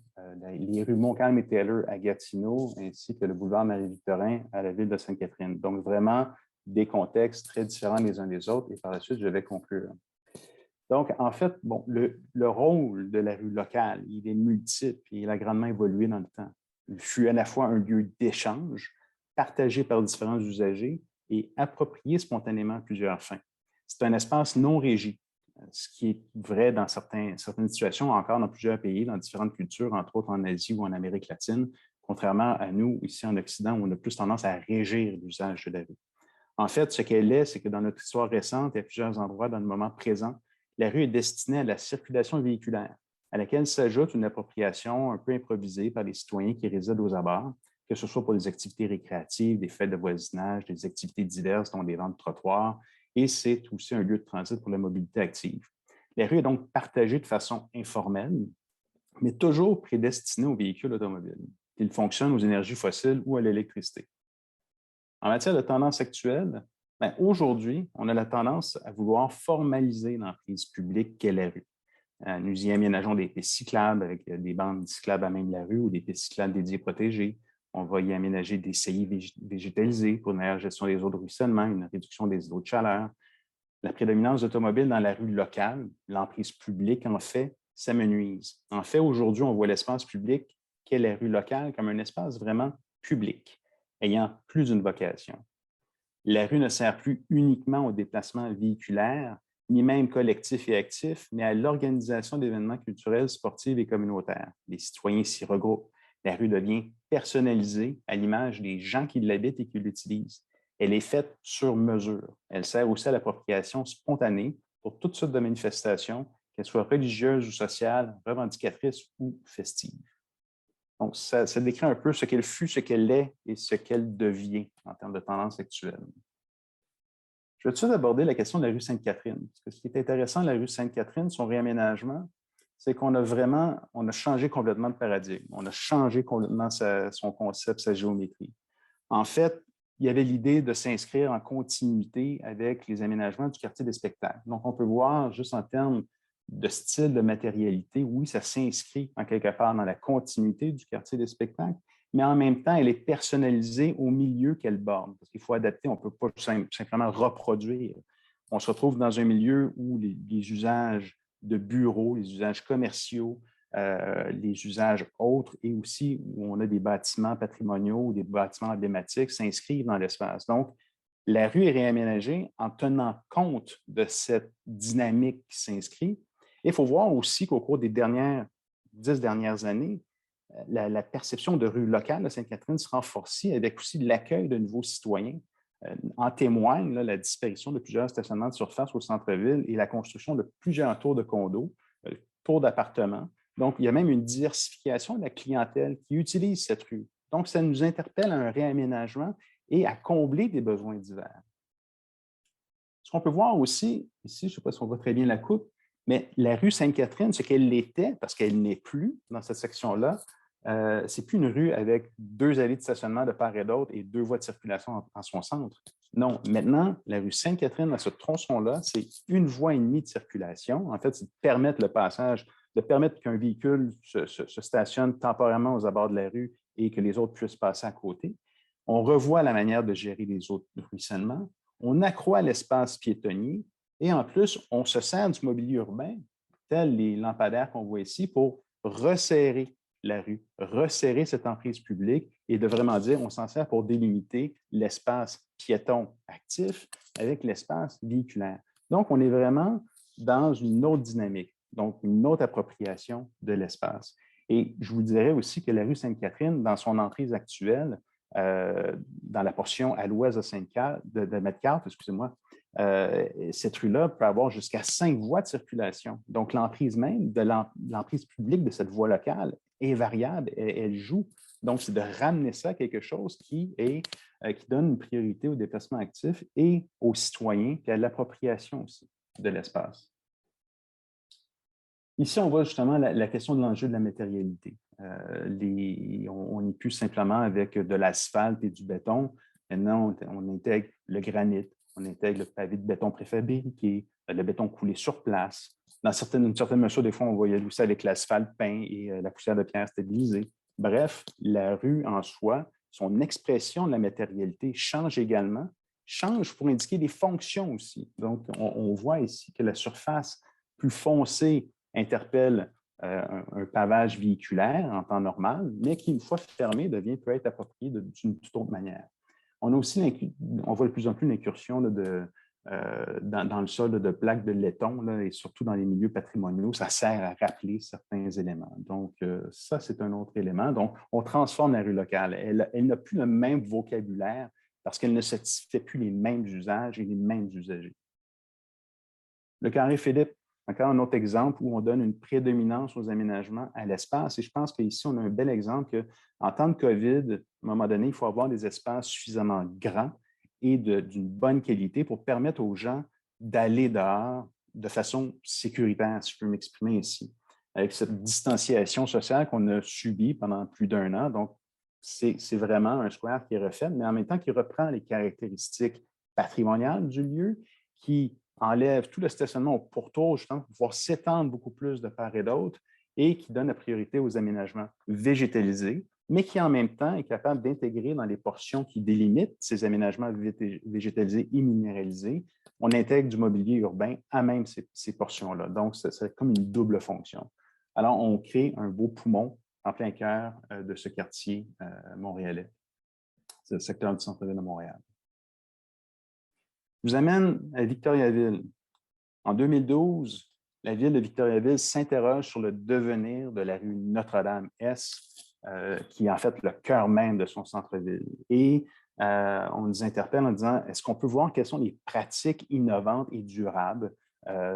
les rues Montcalm et Taylor à Gatineau, ainsi que le boulevard Marie-Victorin à la ville de Sainte-Catherine. Donc, vraiment des contextes très différents les uns des autres et par la suite, je vais conclure. Donc, en fait, bon, le rôle de la rue locale, il est multiple et il a grandement évolué dans le temps. Il fut à la fois un lieu d'échange, partagé par différents usagers et approprié spontanément à plusieurs fins. C'est un espace non régi, ce qui est vrai dans certaines situations, encore dans plusieurs pays, dans différentes cultures, entre autres en Asie ou en Amérique latine, contrairement à nous, ici en Occident, où on a plus tendance à régir l'usage de la rue. En fait, ce qu'elle est, c'est que dans notre histoire récente et à plusieurs endroits dans le moment présent, la rue est destinée à la circulation véhiculaire, à laquelle s'ajoute une appropriation un peu improvisée par les citoyens qui résident aux abords, que ce soit pour des activités récréatives, des fêtes de voisinage, des activités diverses, dont des ventes de trottoirs, et c'est aussi un lieu de transit pour la mobilité active. La rue est donc partagée de façon informelle, mais toujours prédestinée aux véhicules automobiles, qu'ils fonctionnent aux énergies fossiles ou à l'électricité. En matière de tendance actuelle, aujourd'hui, on a la tendance à vouloir formaliser l'emprise publique qu'est la rue. Nous y aménageons des pistes cyclables avec des bandes cyclables à même la rue ou des pistes cyclables dédiées protégées. On va y aménager des saillies végétalisées pour une meilleure gestion des eaux de ruissellement, une réduction des eaux de chaleur. La prédominance d'automobiles dans la rue locale, l'emprise publique, en fait, s'amenuise. En fait, aujourd'hui, on voit l'espace public qu'est la rue locale comme un espace vraiment public, ayant plus d'une vocation. La rue ne sert plus uniquement au déplacement véhiculaire, ni même collectif et actif, mais à l'organisation d'événements culturels, sportifs et communautaires. Les citoyens s'y regroupent. La rue devient personnalisée à l'image des gens qui l'habitent et qui l'utilisent. Elle est faite sur mesure. Elle sert aussi à l'appropriation spontanée pour toutes sortes de manifestations, qu'elles soient religieuses ou sociales, revendicatrices ou festives. Donc, ça décrit un peu ce qu'elle fut, ce qu'elle est et ce qu'elle devient en termes de tendance actuelle. Je vais tout de suite aborder la question de la rue Sainte-Catherine. Parce que ce qui est intéressant de la rue Sainte-Catherine, son réaménagement, c'est qu'on a changé complètement de paradigme. On a changé complètement son concept, sa géométrie. En fait, il y avait l'idée de s'inscrire en continuité avec les aménagements du quartier des spectacles. Donc, on peut voir juste en termes de style, de matérialité, oui, ça s'inscrit en quelque part dans la continuité du quartier des spectacles, mais en même temps, elle est personnalisée au milieu qu'elle borde. Parce qu'il faut adapter, on ne peut pas simplement reproduire. On se retrouve dans un milieu où les usages de bureaux, les usages commerciaux, les usages autres et aussi où on a des bâtiments patrimoniaux ou des bâtiments emblématiques s'inscrivent dans l'espace. Donc, la rue est réaménagée en tenant compte de cette dynamique qui s'inscrit. Il faut voir aussi qu'au cours des 10 dernières années, la perception de rue locale de Sainte-Catherine se renforce avec aussi l'accueil de nouveaux citoyens. En témoigne la disparition de plusieurs stationnements de surface au centre-ville et la construction de plusieurs tours de condos, tours d'appartements. Donc, il y a même une diversification de la clientèle qui utilise cette rue. Donc, ça nous interpelle à un réaménagement et à combler des besoins divers. Ce qu'on peut voir aussi, ici, je ne sais pas si on voit très bien la coupe, mais la rue Sainte-Catherine, ce qu'elle était, parce qu'elle n'est plus dans cette section-là, ce n'est plus une rue avec 2 allées de stationnement de part et d'autre et 2 voies de circulation en son centre. Non, maintenant, la rue Sainte-Catherine, à ce tronçon-là, c'est 1 voie et demie de circulation. En fait, c'est de permettre le passage, de permettre qu'un véhicule se stationne temporairement aux abords de la rue et que les autres puissent passer à côté. On revoit la manière de gérer les autres ruissellements. On accroît l'espace piétonnier et en plus, on se sert du mobilier urbain, tels les lampadaires qu'on voit ici, pour resserrer la rue, resserrer cette emprise publique et de vraiment dire on s'en sert pour délimiter l'espace piéton actif avec l'espace véhiculaire. Donc, on est vraiment dans une autre dynamique, donc une autre appropriation de l'espace. Et je vous dirais aussi que la rue Sainte-Catherine, dans son emprise actuelle, dans la portion à l'ouest de Metcalfe, excusez-moi, cette rue-là peut avoir jusqu'à 5 voies de circulation. Donc, l'emprise même de l'emprise publique de cette voie locale est variable, elle joue. Donc, c'est de ramener ça à quelque chose qui donne une priorité au déplacement actif et aux citoyens, puis à l'appropriation aussi de l'espace. Ici, on voit justement la question de l'enjeu de la matérialité. On n'est plus simplement avec de l'asphalte et du béton. Maintenant, on intègre le granit, on intègre le pavé de béton préfabriqué, le béton coulé sur place. Dans une certaine mesure, des fois, on voyait aussi avec l'asphalte peint et la poussière de pierre stabilisée. Bref, la rue en soi, son expression de la matérialité change également, change pour indiquer des fonctions aussi. Donc, on voit ici que la surface plus foncée interpelle un pavage véhiculaire en temps normal, mais qui, une fois fermé, peut être approprié d'une toute autre manière. On voit de plus en plus l'incursion dans le sol de plaques de laiton, là, et surtout dans les milieux patrimoniaux, ça sert à rappeler certains éléments. Donc, ça, c'est un autre élément. Donc, on transforme la rue locale. Elle n'a plus le même vocabulaire parce qu'elle ne satisfait plus les mêmes usages et les mêmes usagers. Le carré Philippe, encore un autre exemple où on donne une prédominance aux aménagements à l'espace. Et je pense qu'ici, on a un bel exemple qu'en temps de COVID, à un moment donné, il faut avoir des espaces suffisamment grands et d'une bonne qualité pour permettre aux gens d'aller dehors de façon sécuritaire, si je peux m'exprimer ici, avec cette distanciation sociale qu'on a subie pendant plus d'1 an. Donc, c'est vraiment un square qui est refait, mais en même temps qui reprend les caractéristiques patrimoniales du lieu, qui enlève tout le stationnement au pourtour, justement, pour pouvoir s'étendre beaucoup plus de part et d'autre et qui donne la priorité aux aménagements végétalisés, mais qui en même temps est capable d'intégrer dans les portions qui délimitent ces aménagements végétalisés et minéralisés, on intègre du mobilier urbain à même ces portions-là. Donc, c'est comme une double fonction. Alors, on crée un beau poumon en plein cœur de ce quartier montréalais. C'est le secteur du centre-ville de Montréal. Je vous amène à Victoriaville. En 2012, la ville de Victoriaville s'interroge sur le devenir de la rue Notre-Dame-Est, qui est en fait le cœur même de son centre-ville. Et on nous interpelle en disant, est-ce qu'on peut voir quelles sont les pratiques innovantes et durables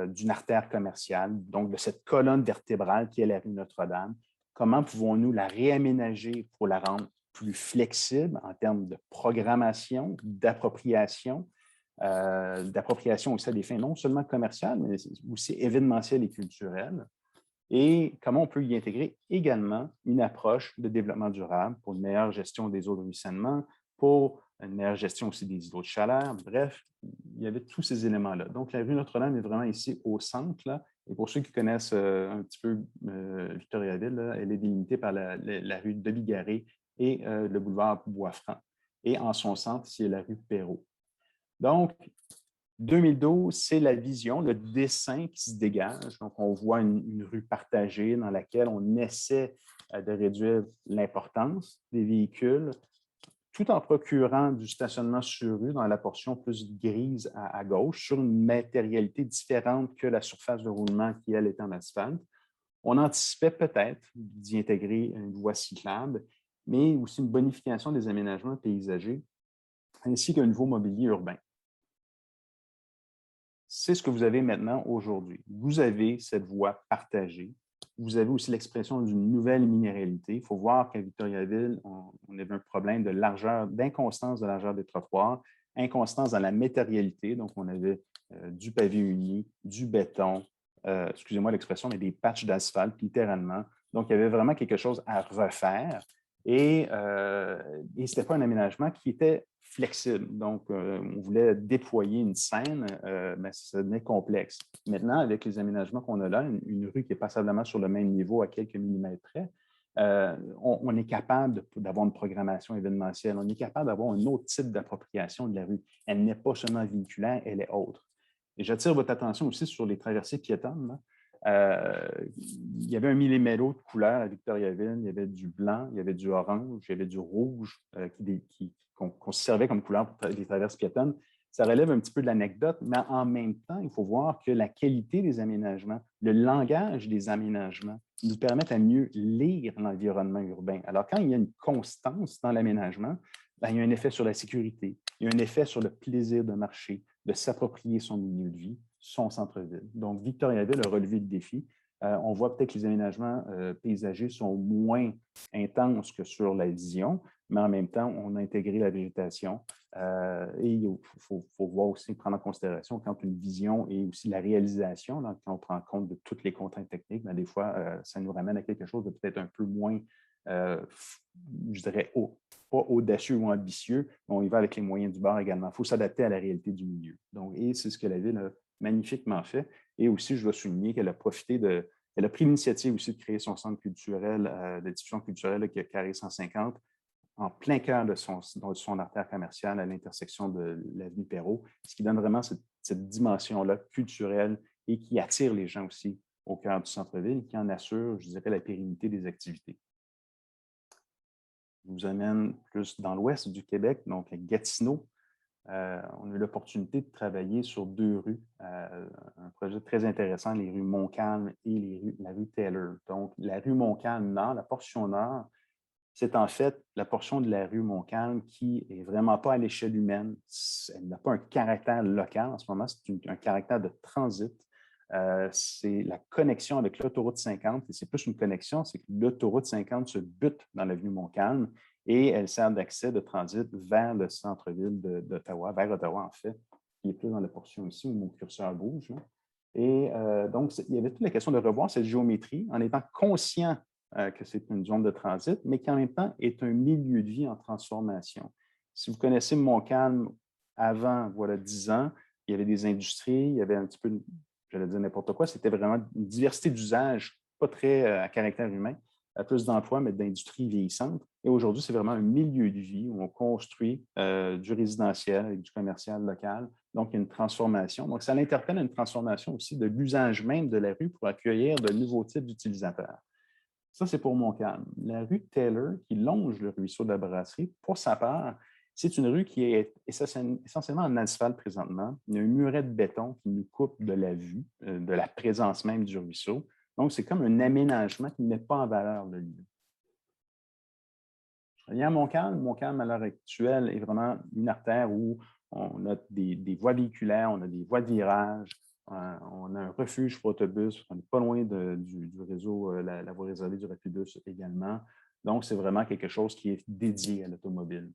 d'une artère commerciale, donc de cette colonne vertébrale qui est la rue Notre-Dame? Comment pouvons-nous la réaménager pour la rendre plus flexible en termes de programmation, d'appropriation aussi à des fins non seulement commerciales, mais aussi événementielles et culturelles. Et comment on peut y intégrer également une approche de développement durable pour une meilleure gestion des eaux de ruissellement, pour une meilleure gestion aussi des îlots de chaleur. Bref, il y avait tous ces éléments-là. Donc, la rue Notre-Dame est vraiment ici au centre, là. Et pour ceux qui connaissent un petit peu Victoriaville, là, elle est délimitée par la rue de Bigarré et le boulevard Boisfranc. Et en son centre, c'est la rue Perrault. Donc, 2012, c'est la vision, le dessin qui se dégage. Donc, on voit une rue partagée dans laquelle on essaie de réduire l'importance des véhicules, tout en procurant du stationnement sur rue dans la portion plus grise à gauche, sur une matérialité différente que la surface de roulement qui, elle, est en asphalte. On anticipait peut-être d'y intégrer une voie cyclable, mais aussi une bonification des aménagements paysagers, ainsi qu'un nouveau mobilier urbain. C'est ce que vous avez maintenant aujourd'hui. Vous avez cette voie partagée. Vous avez aussi l'expression d'une nouvelle minéralité. Il faut voir qu'à Victoriaville, on avait un problème de largeur, d'inconstance de largeur des trottoirs, inconstance dans la matérialité. Donc, on avait du pavé uni, du béton, excusez-moi l'expression, mais des patchs d'asphalte, littéralement. Donc, il y avait vraiment quelque chose à refaire. Et ce n'était pas un aménagement qui était flexible. Donc, on voulait déployer une scène, mais ça devenait complexe. Maintenant, avec les aménagements qu'on a là, une rue qui est passablement sur le même niveau à quelques millimètres près, on est capable d'avoir une programmation événementielle. On est capable d'avoir un autre type d'appropriation de la rue. Elle n'est pas seulement véhiculaire, elle est autre. Et j'attire votre attention aussi sur les traversées piétonnes, là. Il y avait un millimélo de couleurs à Victoriaville, il y avait du blanc, il y avait du orange, il y avait du rouge qu'on se servait comme couleur pour les traverses piétonnes. Ça relève un petit peu de l'anecdote, mais en même temps, il faut voir que la qualité des aménagements, le langage des aménagements nous permettent à mieux lire l'environnement urbain. Alors, quand il y a une constance dans l'aménagement, il y a un effet sur la sécurité, il y a un effet sur le plaisir de marcher, de s'approprier son milieu de vie, son centre-ville. Donc, Victoriaville a relevé le défi. On voit peut-être que les aménagements paysagers sont moins intenses que sur la vision, mais en même temps, on a intégré la végétation. Et il faut voir aussi, prendre en considération quand une vision et aussi la réalisation, donc quand on prend compte de toutes les contraintes techniques, des fois, ça nous ramène à quelque chose de peut-être un peu moins, je dirais, pas audacieux ou ambitieux, mais on y va avec les moyens du bord également. Il faut s'adapter à la réalité du milieu. Donc, et c'est ce que la Ville a magnifiquement fait. Et aussi, je dois souligner qu'elle a elle a pris l'initiative aussi de créer son centre culturel, de diffusion culturelle, qui est Carré 150, en plein cœur de son artère commerciale à l'intersection de l'avenue Perrault, ce qui donne vraiment cette dimension-là culturelle et qui attire les gens aussi au cœur du centre-ville et qui en assure, je dirais, la pérennité des activités. Je vous amène plus dans l'ouest du Québec, donc à Gatineau. On a eu l'opportunité de travailler sur 2 rues, un projet très intéressant, les rues Montcalm et la rue Taylor. Donc, la rue Montcalm nord, la portion nord, c'est en fait la portion de la rue Montcalm qui n'est vraiment pas à l'échelle humaine. Elle n'a pas un caractère local en ce moment, c'est un caractère de transit. C'est la connexion avec l'autoroute 50, et c'est plus une connexion, c'est que l'autoroute 50 se bute dans l'avenue Montcalm et elle sert d'accès de transit vers le centre-ville d'Ottawa, vers Ottawa en fait, qui est plus dans la portion ici où mon curseur bouge. Là. Et donc, il y avait toute la question de revoir cette géométrie en étant conscient que c'est une zone de transit, mais qui en même temps est un milieu de vie en transformation. Si vous connaissez Montcalm avant, voilà, 10 ans, il y avait des industries, il y avait un petit peu, j'allais dire n'importe quoi, c'était vraiment une diversité d'usages, pas très à caractère humain, plus d'emplois, mais d'industries vieillissantes. Et aujourd'hui, c'est vraiment un milieu de vie où on construit du résidentiel avec du commercial local. Donc, il y a une transformation. Donc, ça interpelle une transformation aussi de l'usage même de la rue pour accueillir de nouveaux types d'utilisateurs. Ça, c'est pour Montcalm. La rue Taylor, qui longe le ruisseau de la Brasserie, pour sa part, c'est une rue qui est essentiellement en asphalte présentement. Il y a un muret de béton qui nous coupe de la vue, de la présence même du ruisseau. Donc, c'est comme un aménagement qui ne met pas en valeur le lieu. Relié à Montcalm, à l'heure actuelle, est vraiment une artère où on a des voies véhiculaires, on a des voies de virage, on a un refuge pour autobus, on n'est pas loin du réseau, la voie réservée du Rapidus également. Donc, c'est vraiment quelque chose qui est dédié à l'automobile.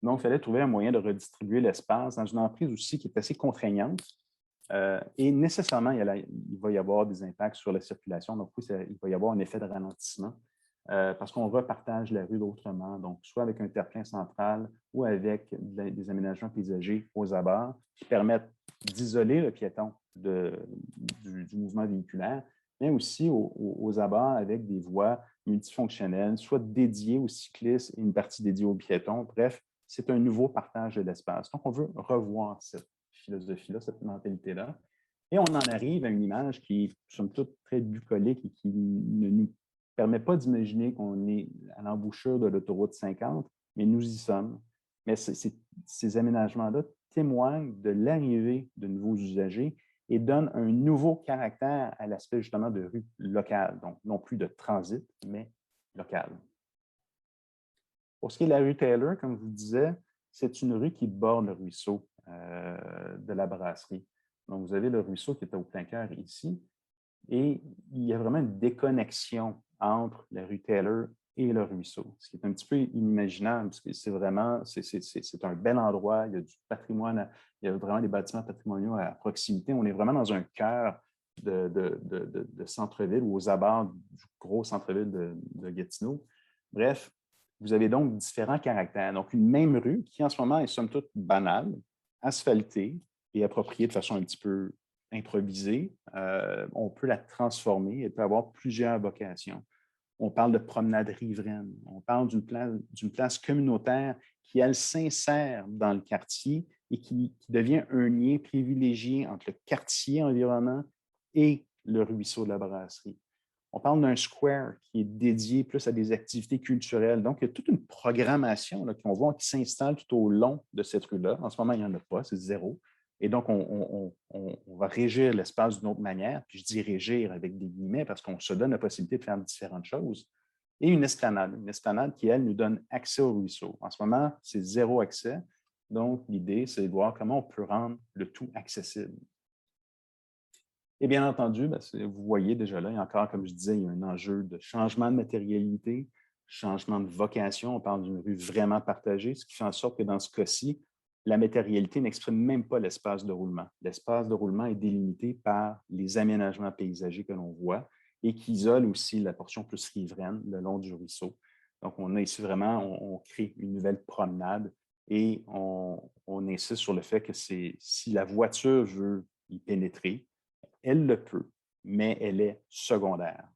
Donc, il fallait trouver un moyen de redistribuer l'espace dans une emprise aussi qui est assez contraignante. Et nécessairement, il va y avoir des impacts sur la circulation. Donc, oui, il va y avoir un effet de ralentissement parce qu'on repartage la rue autrement. Donc, soit avec un terre-plein central ou avec des aménagements paysagers aux abords qui permettent d'isoler le piéton du mouvement véhiculaire, mais aussi aux abords avec des voies multifonctionnelles, soit dédiées aux cyclistes et une partie dédiée aux piétons. Bref, c'est un nouveau partage de l'espace. Donc, on veut revoir cette philosophie-là, cette mentalité-là. Et on en arrive à une image qui est, somme toute, très bucolique et qui ne nous permet pas d'imaginer qu'on est à l'embouchure de l'autoroute 50, mais nous y sommes. Mais ces aménagements-là témoignent de l'arrivée de nouveaux usagers et donnent un nouveau caractère à l'aspect justement de rue locale, donc non plus de transit, mais locale. Pour ce qui est de la rue Taylor, comme je vous le disais, c'est une rue qui borde le ruisseau de la brasserie. Donc, vous avez le ruisseau qui est au plein cœur ici, et il y a vraiment une déconnexion entre la rue Taylor et le ruisseau, ce qui est un petit peu inimaginable, parce que c'est vraiment, c'est un bel endroit, il y a du patrimoine, il y a vraiment des bâtiments patrimoniaux à proximité. On est vraiment dans un cœur de centre-ville ou aux abords du gros centre-ville de Gatineau. Bref, vous avez donc différents caractères. Donc, une même rue qui, en ce moment, est somme toute banale, asphaltée et appropriée de façon un petit peu improvisée. On peut la transformer. Elle peut avoir plusieurs vocations. On parle de promenade riveraine. On parle d'une place communautaire qui, elle, s'insère dans le quartier et qui devient un lien privilégié entre le quartier environnant et le ruisseau de la brasserie. On parle d'un square qui est dédié plus à des activités culturelles. Donc, il y a toute une programmation qu'on voit qui s'installe tout au long de cette rue-là. En ce moment, il n'y en a pas, c'est zéro. Et donc, on va régir l'espace d'une autre manière. Puis je dis régir avec des guillemets parce qu'on se donne la possibilité de faire différentes choses. Et une esplanade qui, elle, nous donne accès au ruisseau. En ce moment, c'est zéro accès. Donc, l'idée, c'est de voir comment on peut rendre le tout accessible. Et bien entendu, vous voyez déjà là, il y a encore, comme je disais, il y a un enjeu de changement de matérialité, changement de vocation. On parle d'une rue vraiment partagée, ce qui fait en sorte que dans ce cas-ci, la matérialité n'exprime même pas l'espace de roulement. L'espace de roulement est délimité par les aménagements paysagers que l'on voit et qui isolent aussi la portion plus riveraine le long du ruisseau. Donc, on a ici vraiment, on crée une nouvelle promenade et on insiste sur le fait que si la voiture veut y pénétrer, elle le peut, mais elle est secondaire.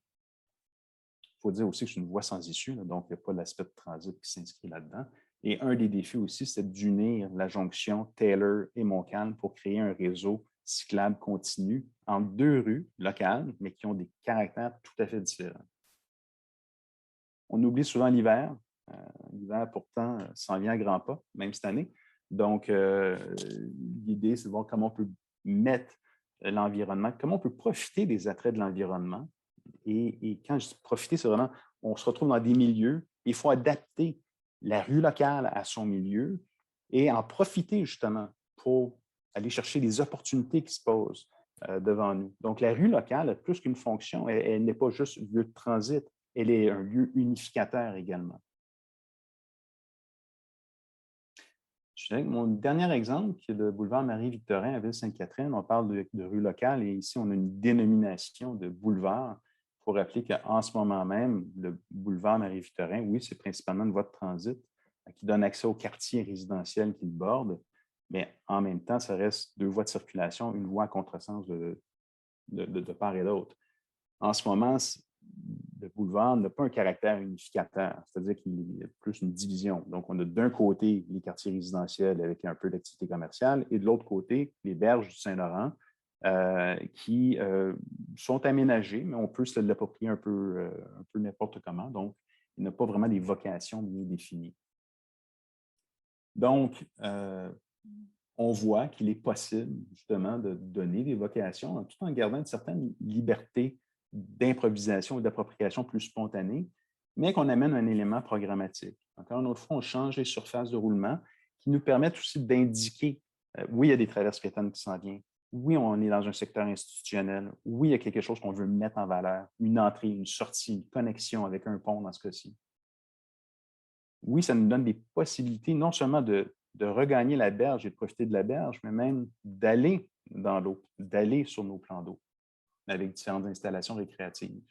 Il faut dire aussi que c'est une voie sans issue, là, donc il n'y a pas l'aspect de transit qui s'inscrit là-dedans. Et un des défis aussi, c'est d'unir la jonction Taylor et Montcalm pour créer un réseau cyclable continu entre deux rues locales, mais qui ont des caractères tout à fait différents. On oublie souvent l'hiver. L'hiver, pourtant, s'en vient à grands pas, même cette année. Donc, l'idée, c'est de voir comment on peut mettre l'environnement, comment on peut profiter des attraits de l'environnement. Et quand je dis profiter, c'est vraiment, on se retrouve dans des milieux, il faut adapter la rue locale à son milieu et en profiter justement pour aller chercher les opportunités qui se posent devant nous. Donc, la rue locale a plus qu'une fonction, elle n'est pas juste un lieu de transit, elle est un lieu unificateur également. Mon dernier exemple, qui est le boulevard Marie-Victorin à Ville-Sainte-Catherine, on parle de rue locale et ici, on a une dénomination de boulevard. Il faut rappeler qu'en ce moment même, le boulevard Marie-Victorin, oui, c'est principalement une voie de transit qui donne accès au quartier résidentiel qui le borde, mais en même temps, ça reste deux voies de circulation, une voie à contresens de part et d'autre. En ce moment, le boulevard n'a pas un caractère unificateur, c'est-à-dire qu'il y a plus une division. Donc, on a d'un côté les quartiers résidentiels avec un peu d'activité commerciale et de l'autre côté, les berges du Saint-Laurent qui sont aménagées, mais on peut se l'approprier un peu n'importe comment. Donc, il n'a pas vraiment des vocations bien définies. Donc, on voit qu'il est possible justement de donner des vocations tout en gardant une certaine liberté d'improvisation ou d'appropriation plus spontanée, mais qu'on amène un élément programmatique. Encore une autre fois, on change les surfaces de roulement qui nous permettent aussi d'indiquer, oui, il y a des traverses piétonnes qui s'en viennent, oui, on est dans un secteur institutionnel, oui, il y a quelque chose qu'on veut mettre en valeur, une entrée, une sortie, une connexion avec un pont dans ce cas-ci. Oui, ça nous donne des possibilités non seulement de regagner la berge et de profiter de la berge, mais même d'aller dans l'eau, d'aller sur nos plans d'eau avec différentes installations récréatives.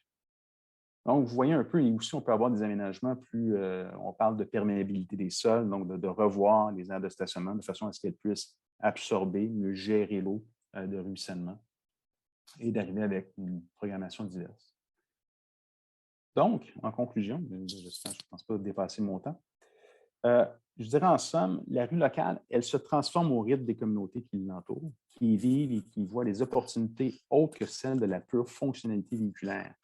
Donc, vous voyez un peu, et aussi, on peut avoir des aménagements plus, on parle de perméabilité des sols, donc de revoir les aires de stationnement de façon à ce qu'elles puissent absorber, mieux gérer l'eau de ruissellement et d'arriver avec une programmation diverse. Donc, en conclusion, je ne pense pas dépasser mon temps, Je dirais en somme, la rue locale, elle se transforme au rythme des communautés qui l'entourent, qui y vivent et qui voient des opportunités autres que celles de la pure fonctionnalité véhiculaire.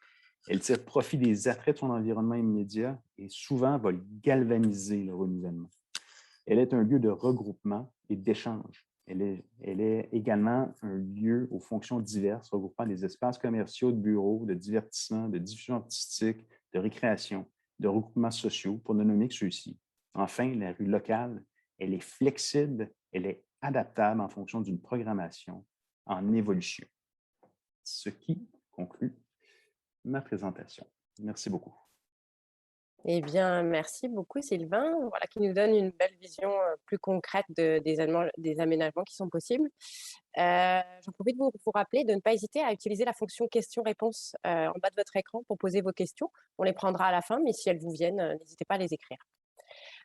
Elle tire profit des attraits de son environnement immédiat et souvent va galvaniser le renouvellement. Elle est un lieu de regroupement et d'échange. Elle est également un lieu aux fonctions diverses, regroupant des espaces commerciaux, de bureaux, de divertissement, de diffusion artistique, de récréation, de regroupements sociaux, pour ne nommer que ceux-ci. Enfin, la rue locale, elle est flexible, elle est adaptable en fonction d'une programmation en évolution. Ce qui conclut ma présentation. Merci beaucoup. Eh bien, merci beaucoup, Sylvain, voilà, qui nous donne une belle vision plus concrète des aménagements qui sont possibles. J'en profite pour vous rappeler de ne pas hésiter à utiliser la fonction questions-réponses en bas de votre écran pour poser vos questions. On les prendra à la fin, mais si elles vous viennent, n'hésitez pas à les écrire.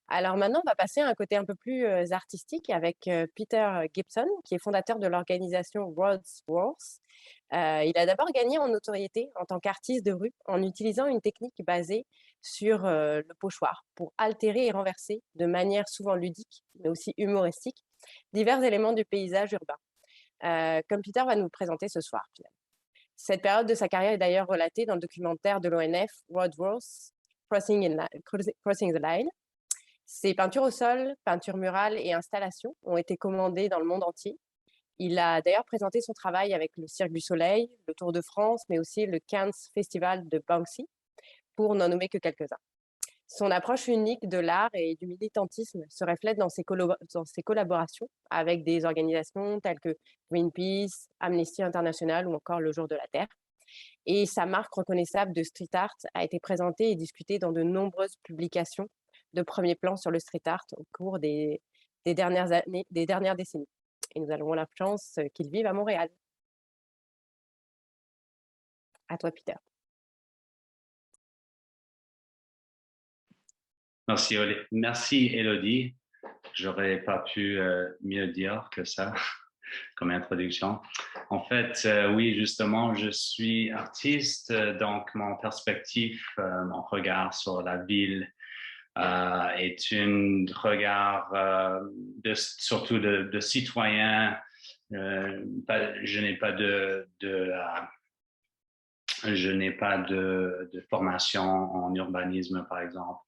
Alors maintenant, on va passer à un côté un peu plus artistique avec Peter Gibson, qui est fondateur de l'organisation Roads Wars. Il a d'abord gagné en notoriété en tant qu'artiste de rue en utilisant une technique basée sur le pochoir pour altérer et renverser de manière souvent ludique, mais aussi humoristique, divers éléments du paysage urbain, comme Peter va nous le présenter ce soir. Cette période de sa carrière est d'ailleurs relatée dans le documentaire de l'ONF Road Wars, Crossing the Line. Ses peintures au sol, peintures murales et installations ont été commandées dans le monde entier. Il a d'ailleurs présenté son travail avec le Cirque du Soleil, le Tour de France, mais aussi le Cannes Festival de Banksy, pour n'en nommer que quelques-uns. Son approche unique de l'art et du militantisme se reflète dans ses collaborations avec des organisations telles que Greenpeace, Amnesty International ou encore le Jour de la Terre. Et sa marque reconnaissable de street art a été présentée et discutée dans de nombreuses publications de premier plan sur le street art au cours des dernières décennies. Et nous avons la chance qu'il vive à Montréal. À toi, Peter. Merci, Élodie. J'aurais pas pu mieux dire que ça comme introduction. En fait, oui, justement, je suis artiste, donc mon perspective, mon regard sur la ville est un regard surtout de citoyen. Je n'ai pas de formation en urbanisme, par exemple,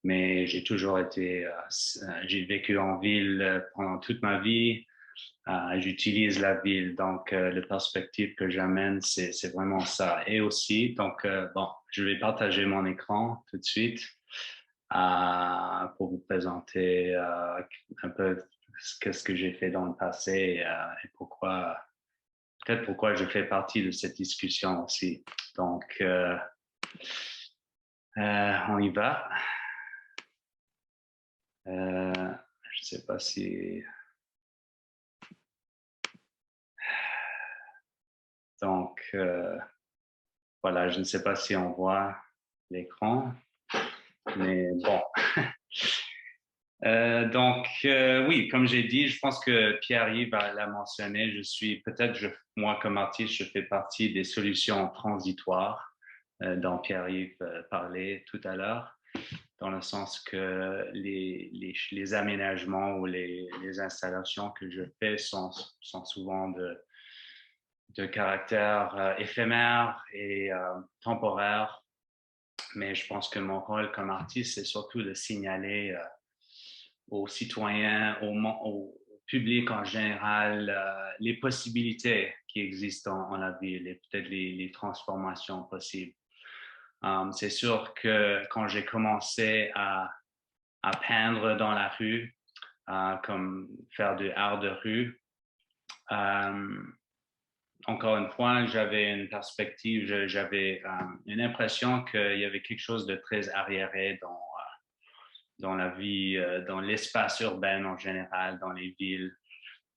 mais j'ai toujours j'ai vécu en ville pendant toute ma vie. J'utilise la ville, donc la perspective que j'amène, c'est vraiment ça. Et aussi, donc, bon, je vais partager mon écran tout de suite pour vous présenter un peu ce que j'ai fait dans le passé et peut-être pourquoi je fais partie de cette discussion aussi. Donc, on y va. Je ne sais pas si... Donc, voilà, je ne sais pas si on voit l'écran, mais bon. Donc, oui, comme j'ai dit, je pense que Pierre-Yves l'a mentionné, moi comme artiste, je fais partie des solutions transitoires dont Pierre-Yves parlait tout à l'heure, dans le sens que les aménagements ou les installations que je fais sont souvent de caractère éphémère et temporaire, mais je pense que mon rôle comme artiste, c'est surtout de signaler aux citoyens, au public en général, les possibilités qui existent en la ville et peut-être les transformations possibles. C'est sûr que quand j'ai commencé à peindre dans la rue, comme faire du art de rue, encore une fois, j'avais une perspective, j'avais une impression qu'il y avait quelque chose de très arriéré dans la vie, dans l'espace urbain en général, dans les villes.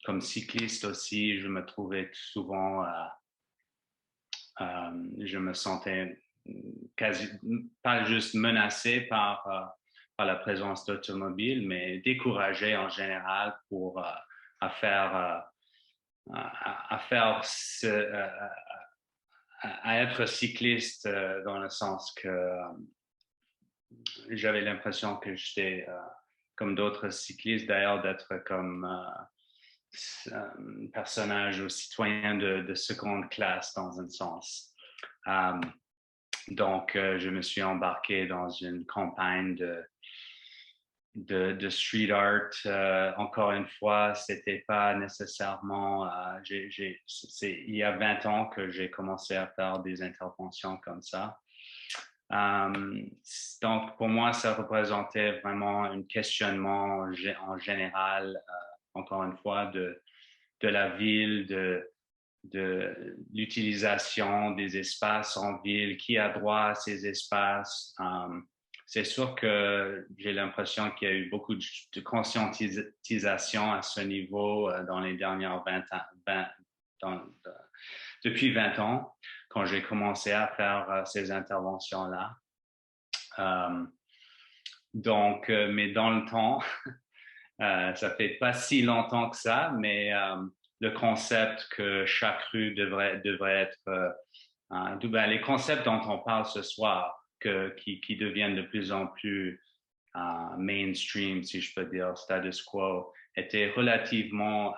Comme cycliste aussi, je me trouvais souvent, je me sentais pas juste menacé par la présence d'automobiles, mais découragé en général à être cycliste dans le sens que j'avais l'impression que j'étais comme d'autres cyclistes d'ailleurs, d'être comme personnage ou citoyen de seconde classe dans un sens. Donc, je me suis embarqué dans une campagne de street art. Encore une fois, c'était pas nécessairement... c'est il y a 20 ans que j'ai commencé à faire des interventions comme ça. Donc, pour moi, ça représentait vraiment un questionnement en général, encore une fois, de la ville, de l'utilisation des espaces en ville, qui a droit à ces espaces. C'est sûr que j'ai l'impression qu'il y a eu beaucoup de conscientisation à ce niveau dans les dernières 20 ans, depuis 20 ans, quand j'ai commencé à faire ces interventions-là. Donc, mais dans le temps, ça fait pas si longtemps que ça, mais le concept que chaque rue devrait être, les concepts dont on parle ce soir, qui deviennent de plus en plus mainstream, si je peux dire, status quo, étaient relativement,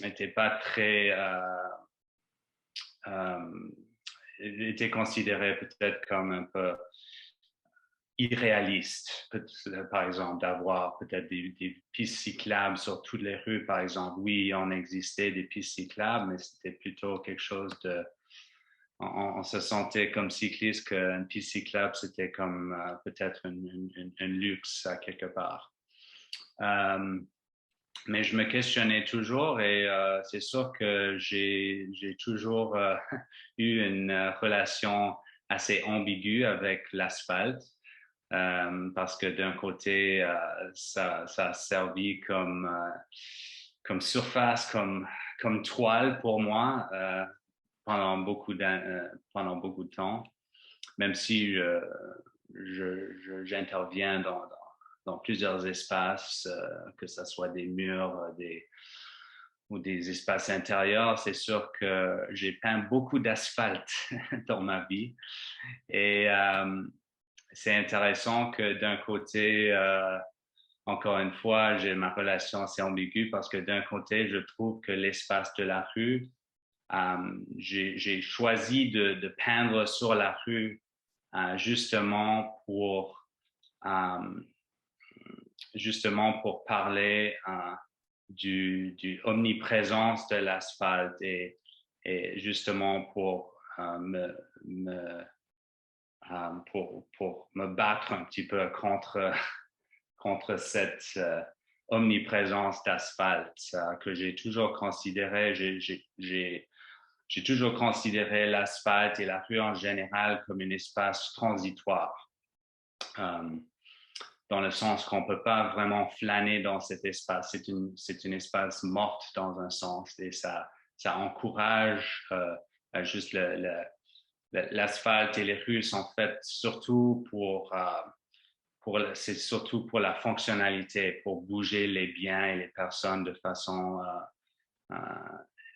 n'étaient pas très, étaient considérés peut-être comme un peu irréaliste, par exemple, d'avoir peut-être des pistes cyclables sur toutes les rues, par exemple. Oui, on existait des pistes cyclables, mais c'était plutôt quelque chose de... On se sentait comme cycliste qu'une piste cyclable, c'était comme peut-être un luxe à quelque part. Mais je me questionnais toujours et c'est sûr que j'ai toujours eu une relation assez ambiguë avec l'asphalte. Parce que d'un côté, ça a servi comme surface, comme toile pour moi pendant beaucoup de temps, même si j'interviens dans plusieurs espaces, que ce soit des murs, ou des espaces intérieurs. C'est sûr que j'ai peint beaucoup d'asphalte dans ma vie et c'est intéressant que d'un côté, encore une fois, j'ai ma relation assez ambiguë parce que d'un côté, je trouve que l'espace de la rue, j'ai choisi de peindre sur la rue justement pour parler du omniprésence de l'asphalte et justement pour pour me battre un petit peu contre cette omniprésence d'asphalte que j'ai toujours considéré. J'ai toujours considéré l'asphalte et la rue en général comme un espace transitoire, dans le sens qu'on ne peut pas vraiment flâner dans cet espace. C'est un espace morte dans un sens et ça encourage juste l'asphalte et les rues sont faites surtout c'est surtout pour la fonctionnalité, pour bouger les biens et les personnes de façon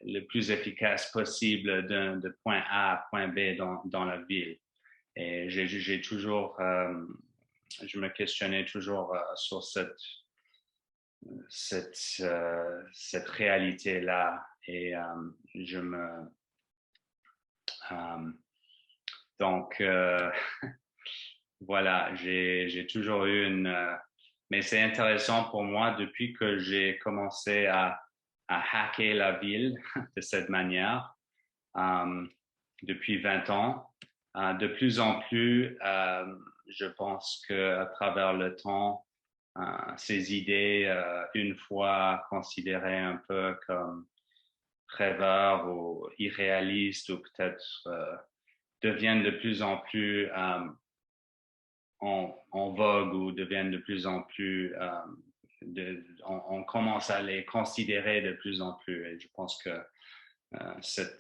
le plus efficace possible de point A à point B dans la ville. Et j'ai toujours, je me questionnais toujours sur cette réalité-là et donc, voilà, j'ai toujours eu mais c'est intéressant pour moi depuis que j'ai commencé à hacker la ville de cette manière, depuis 20 ans. De plus en plus, je pense qu'à travers le temps, ces idées, une fois considérées un peu comme rêveurs ou irréalistes ou peut-être deviennent de plus en plus en vogue ou deviennent de plus en plus, on commence à les considérer de plus en plus. Et je pense que cette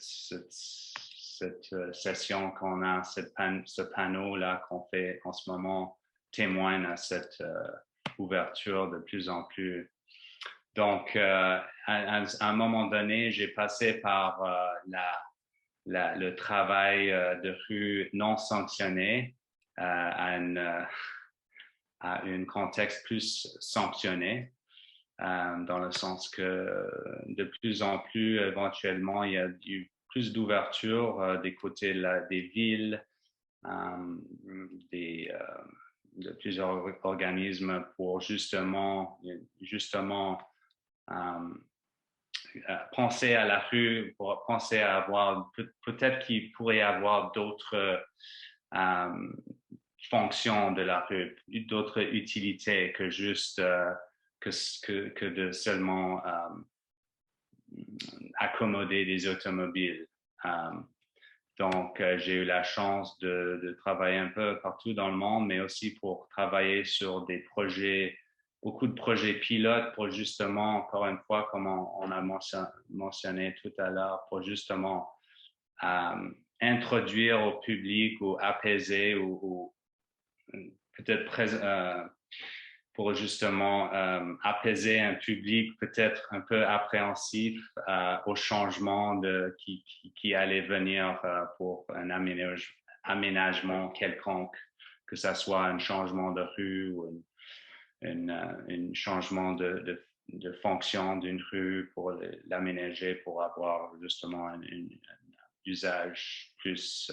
session qu'on a, ce panneau-là qu'on fait en ce moment témoigne à cette ouverture de plus en plus. Donc, à un moment donné, j'ai passé par le travail de rue non sanctionné à à un contexte plus sanctionné, dans le sens que de plus en plus, éventuellement, il y a eu plus d'ouverture des côtés des villes, de plusieurs organismes pour justement penser à la rue, pour penser à avoir, peut-être qu'il pourrait y avoir d'autres fonctions de la rue, d'autres utilités que juste que de seulement accommoder des automobiles. Donc, j'ai eu la chance de travailler un peu partout dans le monde, mais aussi pour travailler sur des projets, beaucoup de projets pilotes pour justement, encore une fois, comme on a mentionné tout à l'heure, pour justement introduire au public ou apaiser ou peut-être pour justement apaiser un public peut-être un peu appréhensif au changement qui allait venir pour un aménagement quelconque, que ce soit un changement de rue ou un changement de fonction d'une rue pour l'aménager, pour avoir justement un usage plus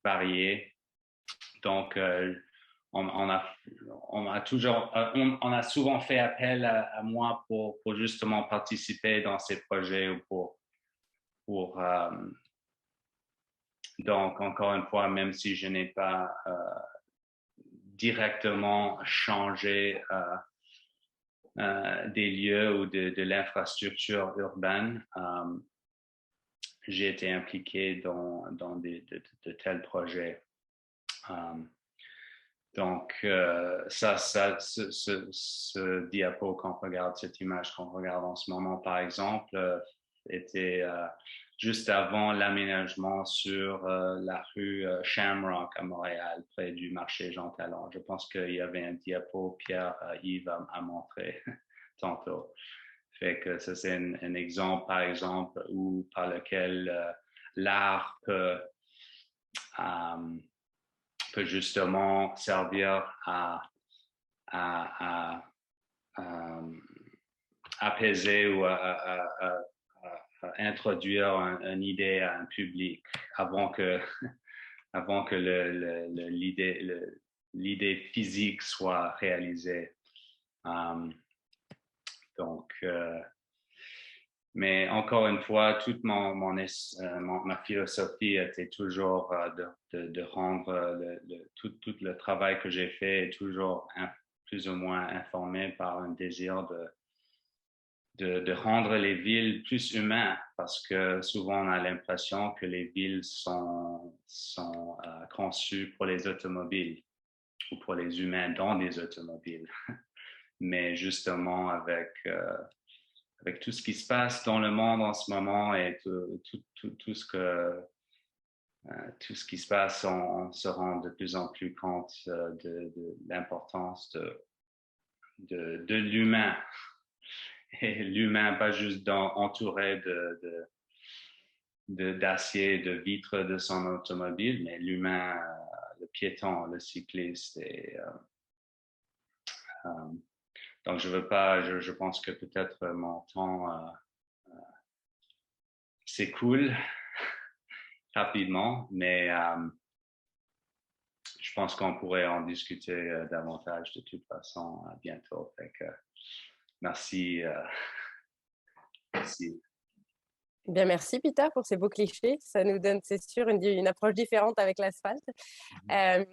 varié. Donc, on a souvent fait appel à moi pour justement participer dans ces projets ou donc, encore une fois, même si je n'ai pas directement changé des lieux ou de l'infrastructure urbaine, j'ai été impliqué dans de tels projets. Donc, ce diapo qu'on regarde, cette image qu'on regarde en ce moment, par exemple, était juste avant l'aménagement sur la rue Shamrock à Montréal, près du marché Jean Talon. Je pense qu'il y avait un diapo, Pierre-Yves a montré tantôt. Fait que ça, c'est un exemple, par exemple, par lequel l'art peut justement servir à apaiser ou à introduire une idée à un public avant que l'idée physique soit réalisée. Donc, mais encore une fois, toute ma philosophie était toujours de rendre tout le travail que j'ai fait est toujours plus ou moins informé par un désir de rendre les villes plus humaines, parce que souvent on a l'impression que les villes sont conçues pour les automobiles ou pour les humains dans des automobiles. Mais justement avec tout ce qui se passe dans le monde en ce moment et tout ce qui se passe, on se rend de plus en plus compte de l'importance de l'humain. Et l'humain, pas juste entouré d'acier, de vitres de son automobile, mais l'humain, le piéton, le cycliste. Donc, je pense que peut-être mon temps s'écoule rapidement, mais je pense qu'on pourrait en discuter davantage de toute façon bientôt. Fait que, merci. Merci. Bien, merci Peter pour ces beaux clichés. Ça nous donne, c'est sûr, une approche différente avec l'asphalte. Bien,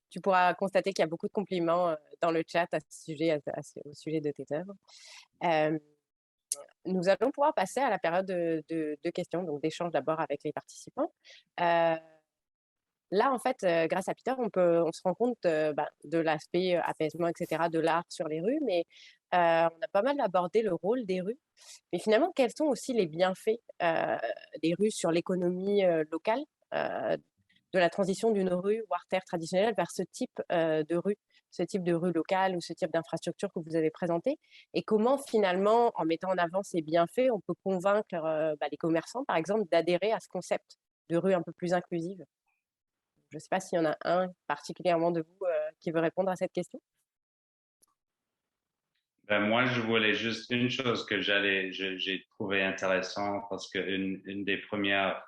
tu pourras constater qu'il y a beaucoup de compliments dans le chat à ce sujet, au sujet de tes œuvres. Nous allons pouvoir passer à la période de questions, donc d'échange d'abord avec les participants. Là, en fait, grâce à Peter, on se rend compte de l'aspect apaisement, etc., de l'art sur les rues, mais on a pas mal abordé le rôle des rues. Mais finalement, quels sont aussi les bienfaits des rues sur l'économie locale, de la transition d'une rue ou artère traditionnelle vers ce type de rue locale ou ce type d'infrastructure que vous avez présenté, et comment finalement, en mettant en avant ces bienfaits, on peut convaincre les commerçants, par exemple, d'adhérer à ce concept de rue un peu plus inclusive. Je ne sais pas s'il y en a un particulièrement de vous qui veut répondre à cette question. Ben, moi, je voulais juste une chose que j'ai trouvé intéressant parce une des premières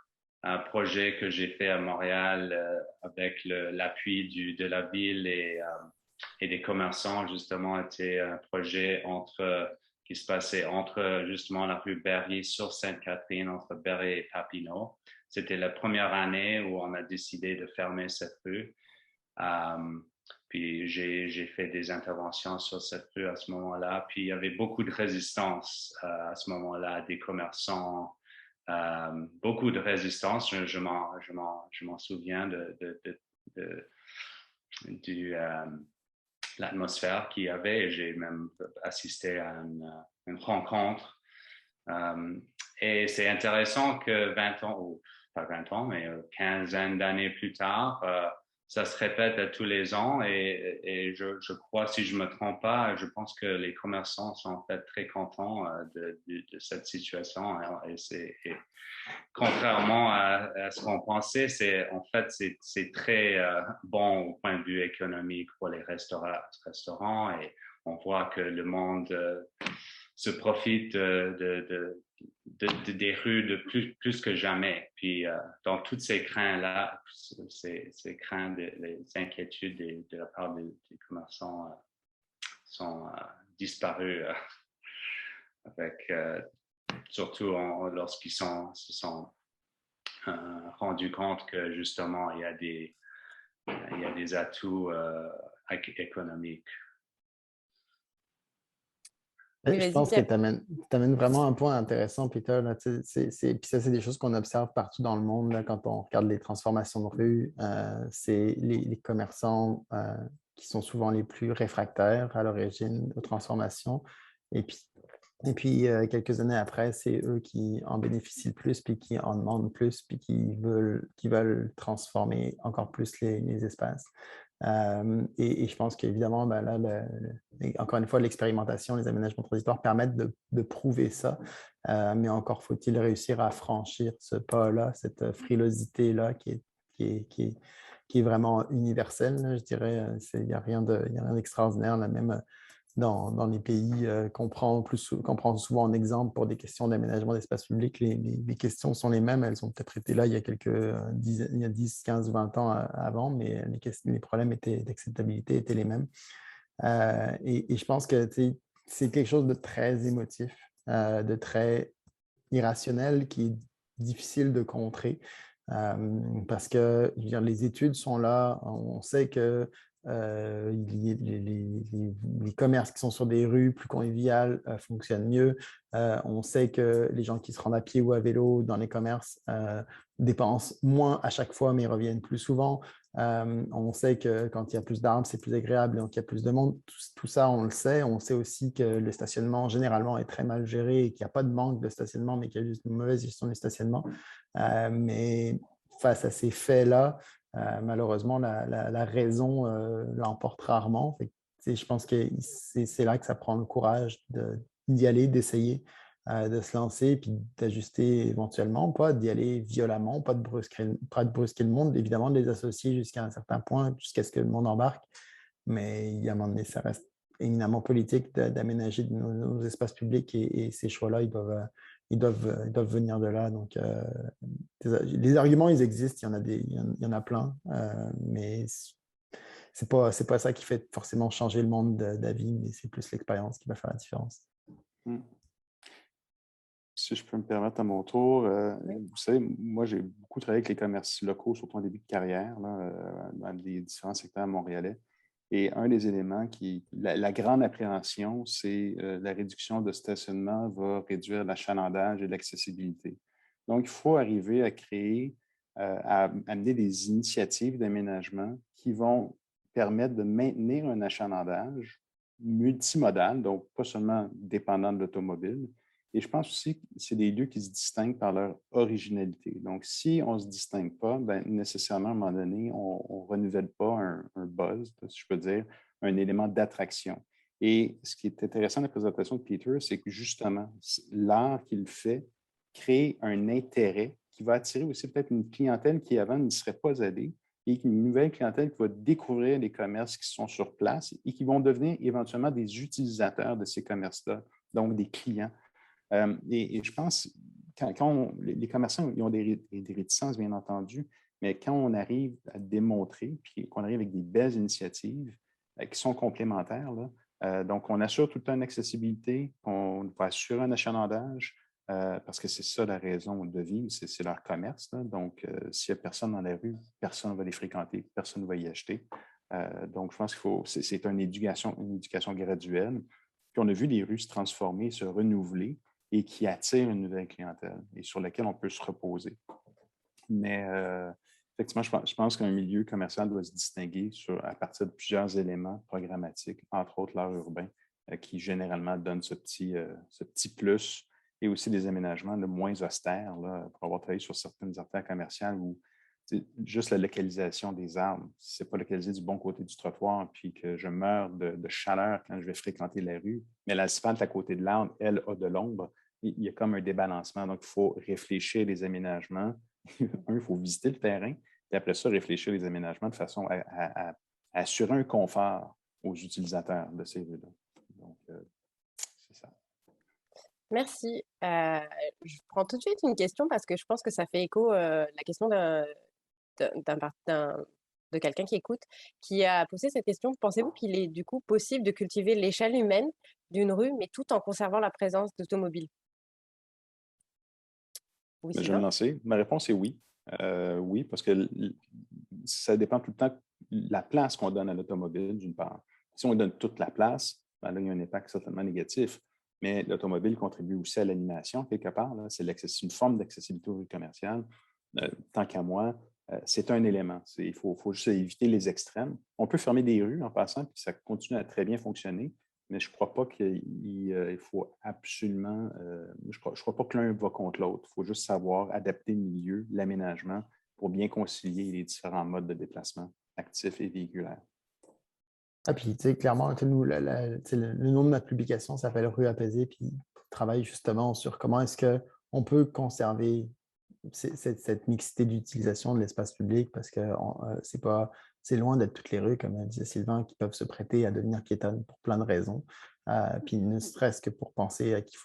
projets que j'ai fait à Montréal avec l'appui de la ville et des commerçants, justement, était un projet qui se passait entre justement la rue Berrier sur Sainte-Catherine, entre Berrier et Papineau. C'était la première année où on a décidé de fermer cette rue. Puis j'ai fait des interventions sur cette rue à ce moment-là. Puis il y avait beaucoup de résistance à ce moment-là, des commerçants, beaucoup de résistance. Je m'en souviens de l'atmosphère qu'il y avait. J'ai même assisté à une rencontre. Et c'est intéressant que 20 ans, ou pas 20 ans, mais quinzaine d'années plus tard, ça se répète à tous les ans et je crois, si je me trompe pas, je pense que les commerçants sont en fait très contents de cette situation. Et contrairement à ce qu'on pensait, en fait, c'est très bon au point de vue économique pour les restaurants et on voit que le monde se profite des rues de plus que jamais. Puis, dans toutes ces craintes-là, ces craintes, les inquiétudes de la part des commerçants sont disparues avec, surtout lorsqu'ils se sont rendus compte que justement, il y a des atouts économiques. Oui, Je vas-y, pense que Pierre. tu amènes vraiment un point intéressant, Peter. Là. Puis ça, c'est des choses qu'on observe partout dans le monde là, quand on regarde les transformations de rue. C'est les commerçants qui sont souvent les plus réfractaires à l'origine aux transformations. Et puis quelques années après, c'est eux qui en bénéficient le plus, puis qui en demandent plus, puis qui veulent transformer encore plus les espaces. Et je pense qu'évidemment, ben là, encore une fois, l'expérimentation, les aménagements transitoires permettent de prouver ça, mais encore faut-il réussir à franchir ce pas-là, cette frilosité-là qui est vraiment universelle, là, je dirais. Il n'y a rien d'extraordinaire, là, même dans les pays qu'on prend souvent en exemple pour des questions d'aménagement d'espace public, les questions sont les mêmes. Elles ont peut-être été là il y a 10, 15, 20 ans avant, mais les problèmes d'acceptabilité étaient les mêmes. Et je pense que c'est quelque chose de très émotif, de très irrationnel qui est difficile de contrer. Parce que je veux dire, les études sont là, on sait que les commerces qui sont sur des rues plus conviviales fonctionnent mieux. On sait que les gens qui se rendent à pied ou à vélo dans les commerces dépensent moins à chaque fois, mais reviennent plus souvent. On sait que quand il y a plus d'arbres, c'est plus agréable, donc il y a plus de monde. Tout ça, on le sait. On sait aussi que le stationnement, généralement, est très mal géré et qu'il n'y a pas de manque de stationnement, mais qu'il y a juste une mauvaise gestion du stationnement. Mais face à ces faits-là, malheureusement, la raison l'emporte rarement. Je pense que c'est là que ça prend le courage d'y aller, d'essayer, de se lancer, puis d'ajuster éventuellement, pas d'y aller violemment, pas de brusquer le monde, évidemment de les associer jusqu'à un certain point, jusqu'à ce que le monde embarque. Mais à un moment donné, ça reste éminemment politique d'aménager nos espaces publics et ces choix-là, ils doivent venir de là. Donc, les arguments, ils existent, il y en a plein, mais c'est pas ça qui fait forcément changer le monde d'avis, mais c'est plus l'expérience qui va faire la différence. Si je peux me permettre à mon tour, vous savez, moi, j'ai beaucoup travaillé avec les commerces locaux, surtout en début de carrière, là, dans les différents secteurs montréalais. Et un des éléments la grande appréhension, c'est la réduction de stationnement va réduire l'achalandage et l'accessibilité. Donc, il faut arriver à créer, à amener des initiatives d'aménagement qui vont permettre de maintenir un achalandage multimodal, donc pas seulement dépendant de l'automobile. Et je pense aussi que c'est des lieux qui se distinguent par leur originalité. Donc, si on ne se distingue pas, bien, nécessairement, à un moment donné, on ne renouvelle pas un buzz, si je peux dire, un élément d'attraction. Et ce qui est intéressant de la présentation de Peter, c'est que justement, l'art qu'il fait crée un intérêt qui va attirer aussi peut-être une clientèle qui avant n'y serait pas allée, et une nouvelle clientèle qui va découvrir les commerces qui sont sur place et qui vont devenir éventuellement des utilisateurs de ces commerces-là, donc des clients. Et je pense, les commerçants ils ont des réticences, bien entendu, mais quand on arrive à démontrer, puis qu'on arrive avec des belles initiatives qui sont complémentaires, là, donc on assure tout le temps une accessibilité, on va assurer un achalandage, parce que c'est ça la raison de vivre, c'est leur commerce, là. Donc, s'il n'y a personne dans la rue, personne ne va les fréquenter, personne ne va y acheter. Donc, je pense c'est une éducation graduelle. Puis on a vu les rues se transformer, se renouveler et qui attirent une nouvelle clientèle et sur laquelle on peut se reposer. Mais effectivement, je pense qu'un milieu commercial doit se distinguer à partir de plusieurs éléments programmatiques, entre autres l'art urbain, qui généralement donne ce petit plus, et aussi des aménagements moins austères, là, pour avoir travaillé sur certaines artères commerciales où juste la localisation des arbres, si ce n'est pas localisé du bon côté du trottoir, puis que je meurs de chaleur quand je vais fréquenter la rue, mais l'asphalte à côté de l'arbre, elle, a de l'ombre, il y a comme un débalancement. Donc, il faut réfléchir les aménagements. Il faut visiter le terrain, puis après ça, réfléchir les aménagements de façon à assurer un confort aux utilisateurs de ces rues-là. Donc, c'est ça. Merci. Je prends tout de suite une question parce que je pense que ça fait écho la question de quelqu'un qui écoute, qui a posé cette question. Pensez-vous qu'il est du coup possible de cultiver l'échelle humaine d'une rue, mais tout en conservant la présence d'automobiles? Oui, Je vais me Sylvain? lancer. Ma réponse est oui. Oui, parce que ça dépend tout le temps de la place qu'on donne à l'automobile, d'une part. Si on donne toute la place, ben là, il y a un impact certainement négatif. Mais l'automobile contribue aussi à l'animation, quelque part. C'est une forme d'accessibilité aux rues commerciales. Tant qu'à moi, c'est un élément. Il faut juste éviter les extrêmes. On peut fermer des rues en passant, puis ça continue à très bien fonctionner. Mais je ne crois pas qu'il faut absolument. Je ne crois pas que l'un va contre l'autre. Il faut juste savoir adapter le milieu, l'aménagement, pour bien concilier les différents modes de déplacement, actifs et véhiculaires. Ah, puis, tu sais, clairement, nous, le nom de notre publication s'appelle Rue apaisée, puis on travaille justement sur comment est-ce qu'on peut conserver cette mixité d'utilisation de l'espace public, parce que c'est loin d'être toutes les rues, comme disait Sylvain, qui peuvent se prêter à devenir piétonnes pour plein de raisons. Puis ne serait-ce que pour penser à qu'il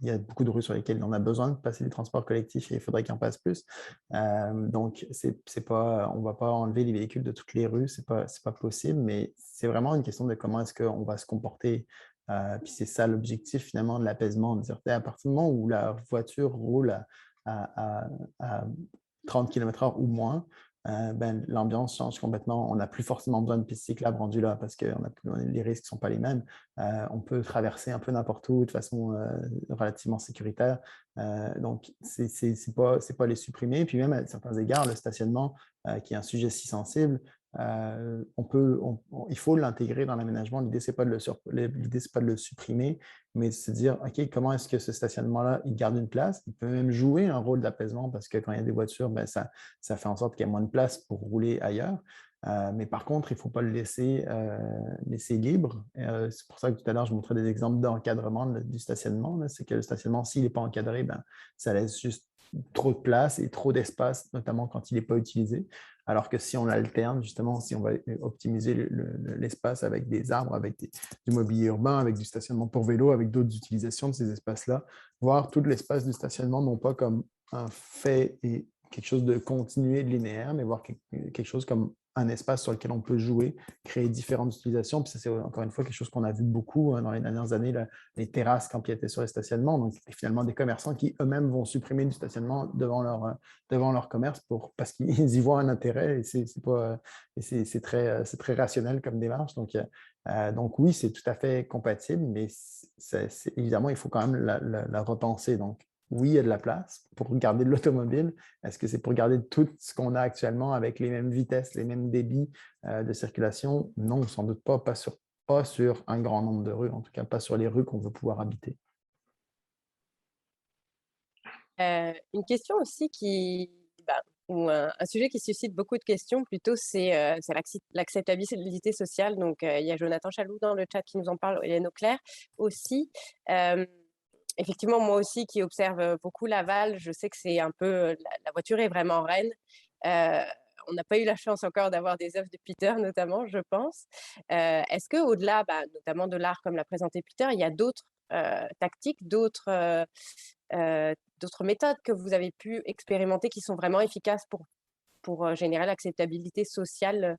y a beaucoup de rues sur lesquelles on a besoin de passer des transports collectifs et il faudrait qu'il en passe plus. Donc, on ne va pas enlever les véhicules de toutes les rues, ce n'est pas possible, mais c'est vraiment une question de comment est-ce qu'on va se comporter. Puis c'est ça l'objectif finalement de l'apaisement, de dire à partir du moment où la voiture roule à 30 km/h ou moins, l'ambiance change complètement. On n'a plus forcément besoin de pistes cyclables rendues là parce que les risques ne sont pas les mêmes. On peut traverser un peu n'importe où de façon relativement sécuritaire. Donc, ce n'est pas les supprimer. Puis même à certains égards, le stationnement, qui est un sujet si sensible, il faut l'intégrer dans l'aménagement. L'idée, ce n'est pas de le supprimer, mais de se dire, OK, comment est-ce que ce stationnement-là, il garde une place? Il peut même jouer un rôle d'apaisement parce que quand il y a des voitures, ça fait en sorte qu'il y a moins de place pour rouler ailleurs. Mais par contre, il ne faut pas le laisser libre. C'est pour ça que tout à l'heure, je montrais des exemples d'encadrement du stationnement. C'est que le stationnement, s'il n'est pas encadré, ça laisse juste trop de place et trop d'espace, notamment quand il n'est pas utilisé. Alors que si on alterne, justement, si on va optimiser l'espace avec des arbres, avec du mobilier urbain, avec du stationnement pour vélo, avec d'autres utilisations de ces espaces-là, voir tout l'espace du stationnement, non pas comme un fait et quelque chose de continué, de linéaire, mais voir quelque chose comme un espace sur lequel on peut jouer, créer différentes utilisations. Puis ça, c'est encore une fois quelque chose qu'on a vu beaucoup dans les dernières années, les terrasses qui empiétaient sur les stationnements. Donc, finalement, des commerçants qui eux-mêmes vont supprimer du stationnement devant leur commerce parce qu'ils y voient un intérêt et c'est très rationnel comme démarche. Donc oui, c'est tout à fait compatible, mais évidemment, il faut quand même la repenser. Donc, oui, il y a de la place pour garder de l'automobile. Est-ce que c'est pour garder tout ce qu'on a actuellement avec les mêmes vitesses, les mêmes débits de circulation? Non, sans doute pas sur un grand nombre de rues, en tout cas pas sur les rues qu'on veut pouvoir habiter. Une question aussi ou un sujet qui suscite beaucoup de questions plutôt, c'est l'acceptabilité sociale. Donc, il y a Jonathan Chaloux dans le chat qui nous en parle, Hélène Auclair aussi. Effectivement, moi aussi qui observe beaucoup Laval, je sais que c'est un peu, la voiture est vraiment reine. on n'a pas eu la chance encore d'avoir des œuvres de Peter, notamment, je pense. Est-ce qu'au-delà, notamment de l'art comme l'a présenté Peter, il y a d'autres tactiques, d'autres méthodes que vous avez pu expérimenter qui sont vraiment efficaces pour générer l'acceptabilité sociale,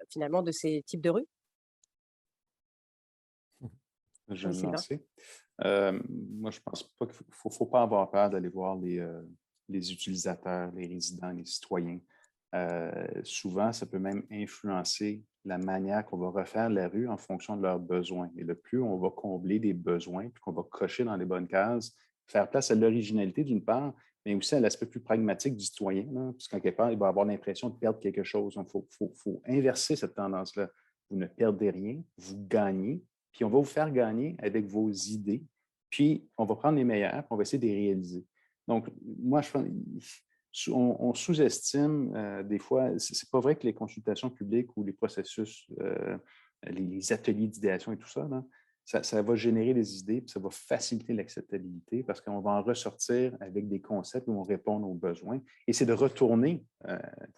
finalement, de ces types de rues? Je vais me Sylvain. lancer. Moi, je pense pas qu'il faut pas avoir peur d'aller voir les utilisateurs, les résidents, les citoyens. Souvent, ça peut même influencer la manière qu'on va refaire la rue en fonction de leurs besoins. Et le plus on va combler des besoins, puis qu'on va cocher dans les bonnes cases, faire place à l'originalité d'une part, mais aussi à l'aspect plus pragmatique du citoyen, là, parce qu'en quelque part, il va avoir l'impression de perdre quelque chose. Donc, faut inverser cette tendance-là. Vous ne perdez rien, vous gagnez, puis on va vous faire gagner avec vos idées, puis on va prendre les meilleures, puis on va essayer de les réaliser. Donc, moi, je pense on sous-estime des fois, c'est pas vrai que les consultations publiques ou les processus, les ateliers d'idéation et tout ça, là, ça va générer des idées, puis ça va faciliter l'acceptabilité parce qu'on va en ressortir avec des concepts qui vont répondre aux besoins. Et c'est de retourner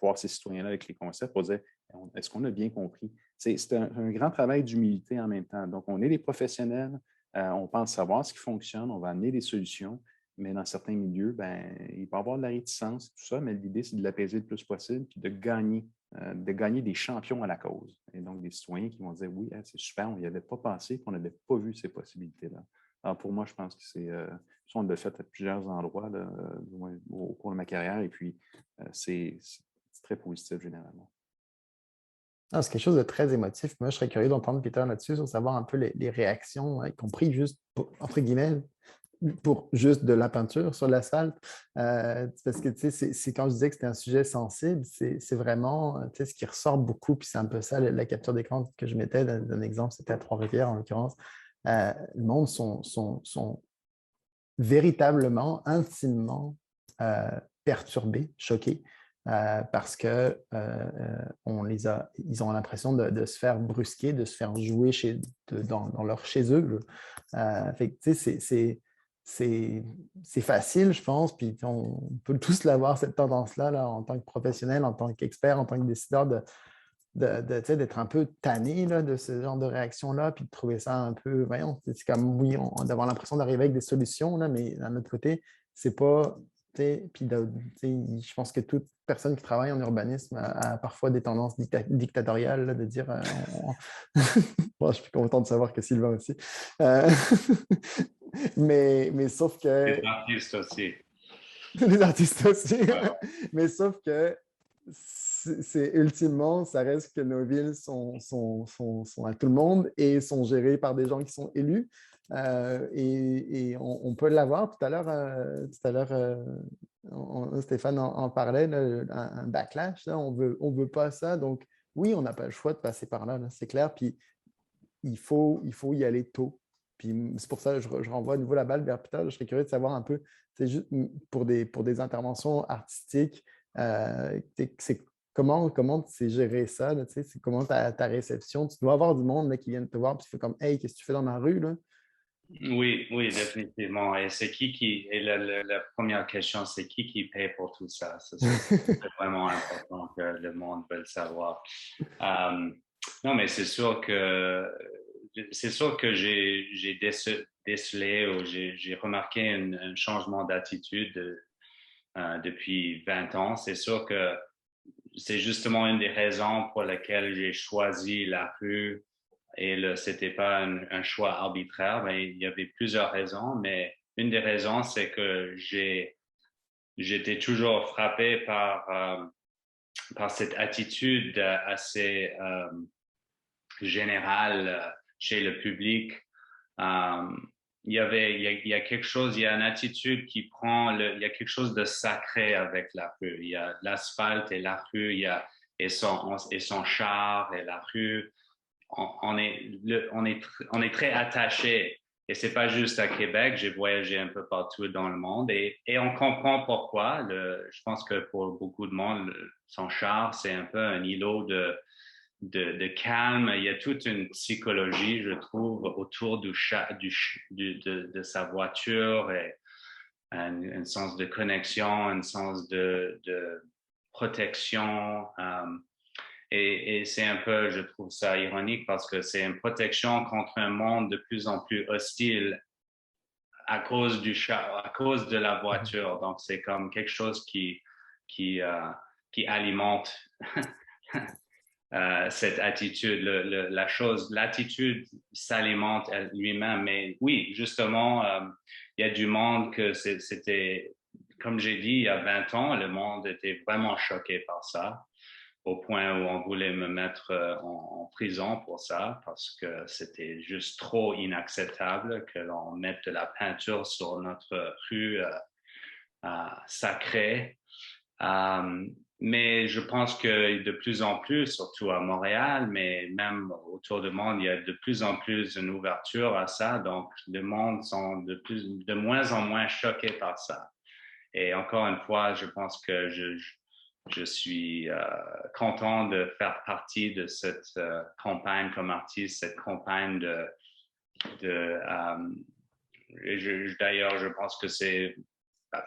voir ces citoyens-là avec les concepts pour dire, est-ce qu'on a bien compris? C'est un grand travail d'humilité en même temps. Donc, on est des professionnels, on pense savoir ce qui fonctionne, on va amener des solutions, mais dans certains milieux, il peut y avoir de la réticence, tout ça, mais l'idée, c'est de l'apaiser le plus possible puis de gagner des champions à la cause. Et donc, des citoyens qui vont dire, oui, c'est super, on n'y avait pas pensé, qu'on n'avait pas vu ces possibilités-là. Alors, pour moi, je pense que c'est, ça, on l'a fait à plusieurs endroits là, au cours de ma carrière, et puis c'est très positif généralement. C'est quelque chose de très émotif. Moi, je serais curieux d'entendre Peter là-dessus, sur savoir un peu les réactions, y compris juste, entre guillemets, pour juste de la peinture sur l'asphalte. Parce que, tu sais, c'est quand je disais que c'était un sujet sensible, c'est vraiment, tu sais, ce qui ressort beaucoup, puis c'est un peu ça, la capture d'écran que je mettais d'un exemple, c'était à Trois-Rivières, en l'occurrence. Le monde sont véritablement, intimement perturbés, choqués, parce que ils ont l'impression de se faire brusquer, de se faire jouer chez eux. Fait que, tu sais, c'est facile, je pense, puis on peut tous l'avoir, cette tendance-là, là, en tant que professionnel, en tant qu'expert, en tant que décideur, d'être un peu tanné là, de ce genre de réaction-là, puis de trouver ça un peu, voyons, c'est comme, oui, d'avoir l'impression d'arriver avec des solutions, là, mais d'un autre côté, c'est pas, puis je pense que toute personne qui travaille en urbanisme a parfois des tendances dictatoriales là, de dire, bon, je suis content de savoir que Sylvain aussi. Mais sauf que... Les artistes aussi. Les artistes aussi. Ouais. Mais sauf que ultimement, ça reste que nos villes sont à tout le monde et sont gérées par des gens qui sont élus. Et on peut l'avoir. Tout à l'heure, Stéphane en parlait, là, un backlash. Là, on veut pas ça. Donc, oui, on n'a pas le choix de passer par là, c'est clair. Puis, il faut y aller tôt. Puis c'est pour ça que je renvoie à nouveau la balle vers Peter. Je serais curieux de savoir un peu, c'est juste pour des interventions artistiques, comment tu sais gérer ça? Là, c'est comment ta réception? Tu dois avoir du monde là, qui vient te voir et tu fais comme, hey, qu'est-ce que tu fais dans ma rue? Là? Oui, définitivement. Et c'est et la première question, c'est qui paye pour tout ça? C'est vraiment important que le monde veuille le savoir. Non, mais c'est sûr que j'ai décelé ou j'ai remarqué un changement d'attitude depuis 20 ans. C'est sûr que c'est justement une des raisons pour lesquelles j'ai choisi la rue. Et c'était pas un choix arbitraire, mais il y avait plusieurs raisons. Mais une des raisons, c'est que j'étais toujours frappé par cette attitude assez générale chez le public. Il y a quelque chose, il y a une attitude qui prend il y a quelque chose de sacré avec la rue. Il y a l'asphalte et la rue, et son char et la rue. On est très attaché. Et c'est pas juste à Québec, j'ai voyagé un peu partout dans le monde et on comprend pourquoi. Je pense que pour beaucoup de monde, son char, c'est un peu un îlot de calme. Il y a toute une psychologie, je trouve, autour de sa voiture et un sens de connexion, un sens protection. Et c'est un peu, je trouve ça ironique parce que c'est une protection contre un monde de plus en plus hostile à cause à cause de la voiture. Donc, c'est comme quelque chose qui alimente cette attitude. L'attitude s'alimente lui-même. Mais oui, justement, il y a du monde que c'était, comme j'ai dit, il y a 20 ans, le monde était vraiment choqué par ça, au point où on voulait me mettre en prison pour ça, parce que c'était juste trop inacceptable que l'on mette de la peinture sur notre rue sacrée. Mais je pense que de plus en plus, surtout à Montréal, mais même autour du monde, il y a de plus en plus une ouverture à ça. Donc, le monde sont de moins en moins choqués par ça. Et encore une fois, je pense que je suis content de faire partie de cette campagne comme artiste, cette campagne d'ailleurs, je pense que c'est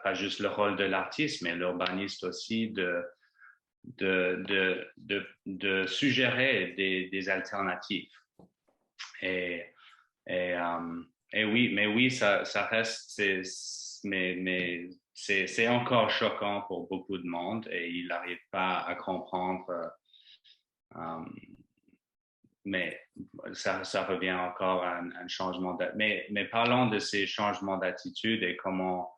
pas juste le rôle de l'artiste, mais l'urbaniste aussi de suggérer des alternatives. Et oui, mais oui, ça reste, mais c'est encore choquant pour beaucoup de monde et ils n'arrivent pas à comprendre. Mais ça revient encore à un changement d'attitude. Mais parlons de ces changements d'attitude et comment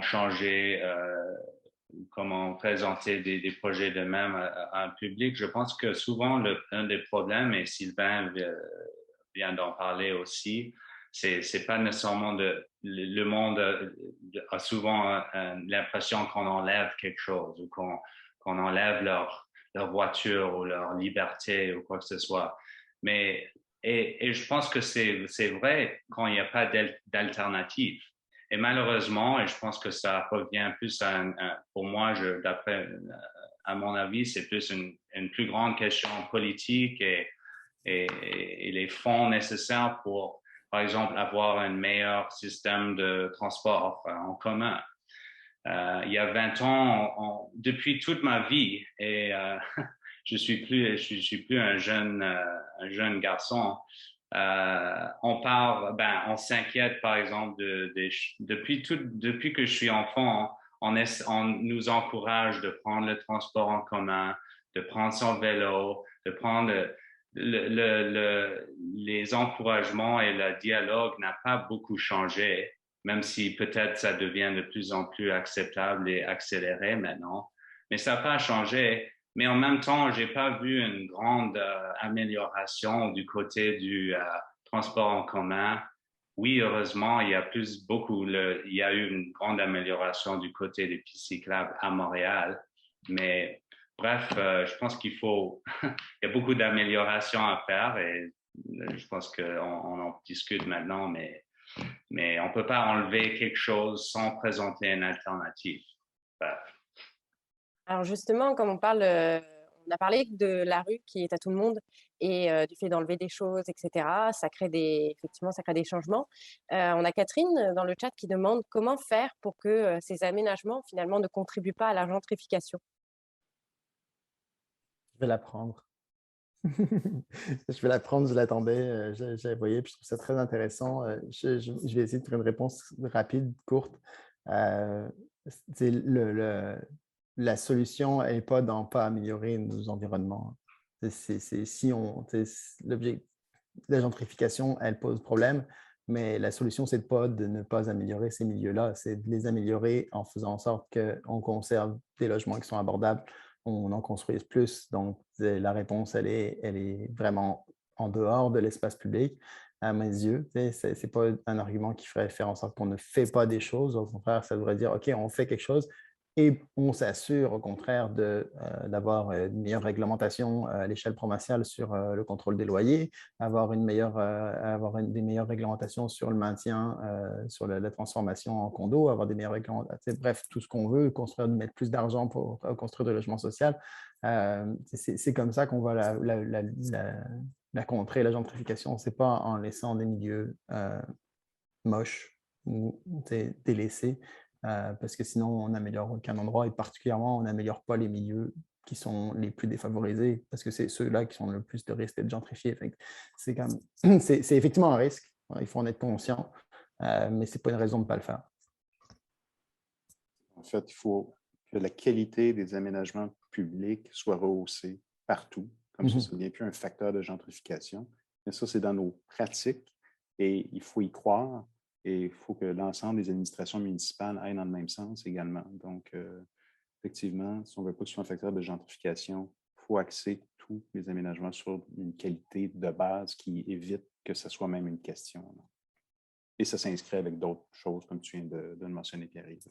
changer, comment présenter des projets de même à un public. Je pense que souvent, un des problèmes, et Sylvain vient d'en parler aussi, c'est pas nécessairement le monde a souvent l'impression qu'on enlève quelque chose ou qu'on enlève leur voiture ou leur liberté ou quoi que ce soit. Mais et je pense que c'est vrai quand il n'y a pas d'alternative. Et malheureusement, et je pense que ça revient plus pour moi, d'après, à mon avis, c'est plus une plus grande question politique et les fonds nécessaires pour, par exemple, avoir un meilleur système de transport en commun. Il y a 20 ans, depuis toute ma vie, et je suis plus un jeune garçon. On s'inquiète, par exemple, depuis que je suis enfant, on nous encourage de prendre le transport en commun, de prendre son vélo, de prendre les encouragements et le dialogue n'a pas beaucoup changé, même si peut-être ça devient de plus en plus acceptable et accéléré maintenant. Mais ça n'a pas changé. Mais en même temps, j'ai pas vu une grande amélioration du côté du transport en commun. Oui, heureusement, il y a il y a eu une grande amélioration du côté des pistes cyclables à Montréal. Mais bref, je pense il y a beaucoup d'améliorations à faire et je pense qu'on en discute maintenant, mais on peut pas enlever quelque chose sans présenter une alternative. Bref. Alors justement, comme on a parlé de la rue qui est à tout le monde et du fait d'enlever des choses, etc. Effectivement, ça crée des changements. On a Catherine dans le chat qui demande comment faire pour que ces aménagements finalement ne contribuent pas à la gentrification. Je vais la prendre. Je vais la prendre, je l'attendais, j'avais voyé, puis je trouve ça très intéressant. Je vais essayer de faire une réponse rapide, courte. La solution n'est pas dans pas améliorer nos environnements. La gentrification, elle pose problème, mais la solution, c'est pas de ne pas améliorer ces milieux-là, c'est de les améliorer en faisant en sorte qu'on conserve des logements qui sont abordables, on en construise plus. Donc, la réponse, elle est vraiment en dehors de l'espace public, à mes yeux. Ce n'est pas un argument qui ferait faire en sorte qu'on ne fait pas des choses. Au contraire, ça devrait dire, OK, on fait quelque chose et on s'assure au contraire d'avoir une meilleure réglementation à l'échelle provinciale sur le contrôle des loyers, avoir des meilleures réglementations sur le maintien, sur la transformation en condo, avoir des meilleures réglementations, bref, tout ce qu'on veut, mettre plus d'argent pour construire des logements sociaux. C'est comme ça qu'on va la contrer, la gentrification. Ce n'est pas en laissant des milieux moches ou délaissés. parce que sinon, on n'améliore aucun endroit et particulièrement, on n'améliore pas les milieux qui sont les plus défavorisés parce que c'est ceux-là qui sont le plus de risque d'être gentrifiés. C'est effectivement un risque, il faut en être conscient, mais ce n'est pas une raison de ne pas le faire. En fait, il faut que la qualité des aménagements publics soit rehaussée partout. Comme ça, ça ne devient plus un facteur de gentrification. Mais ça, c'est dans nos pratiques et il faut y croire et il faut que l'ensemble des administrations municipales aillent dans le même sens également. Donc, effectivement, si on ne veut pas que ce soit un facteur de gentrification, il faut axer tous les aménagements sur une qualité de base qui évite que ce soit même une question. Et ça s'inscrit avec d'autres choses, comme tu viens de le mentionner, Pierre-Yves.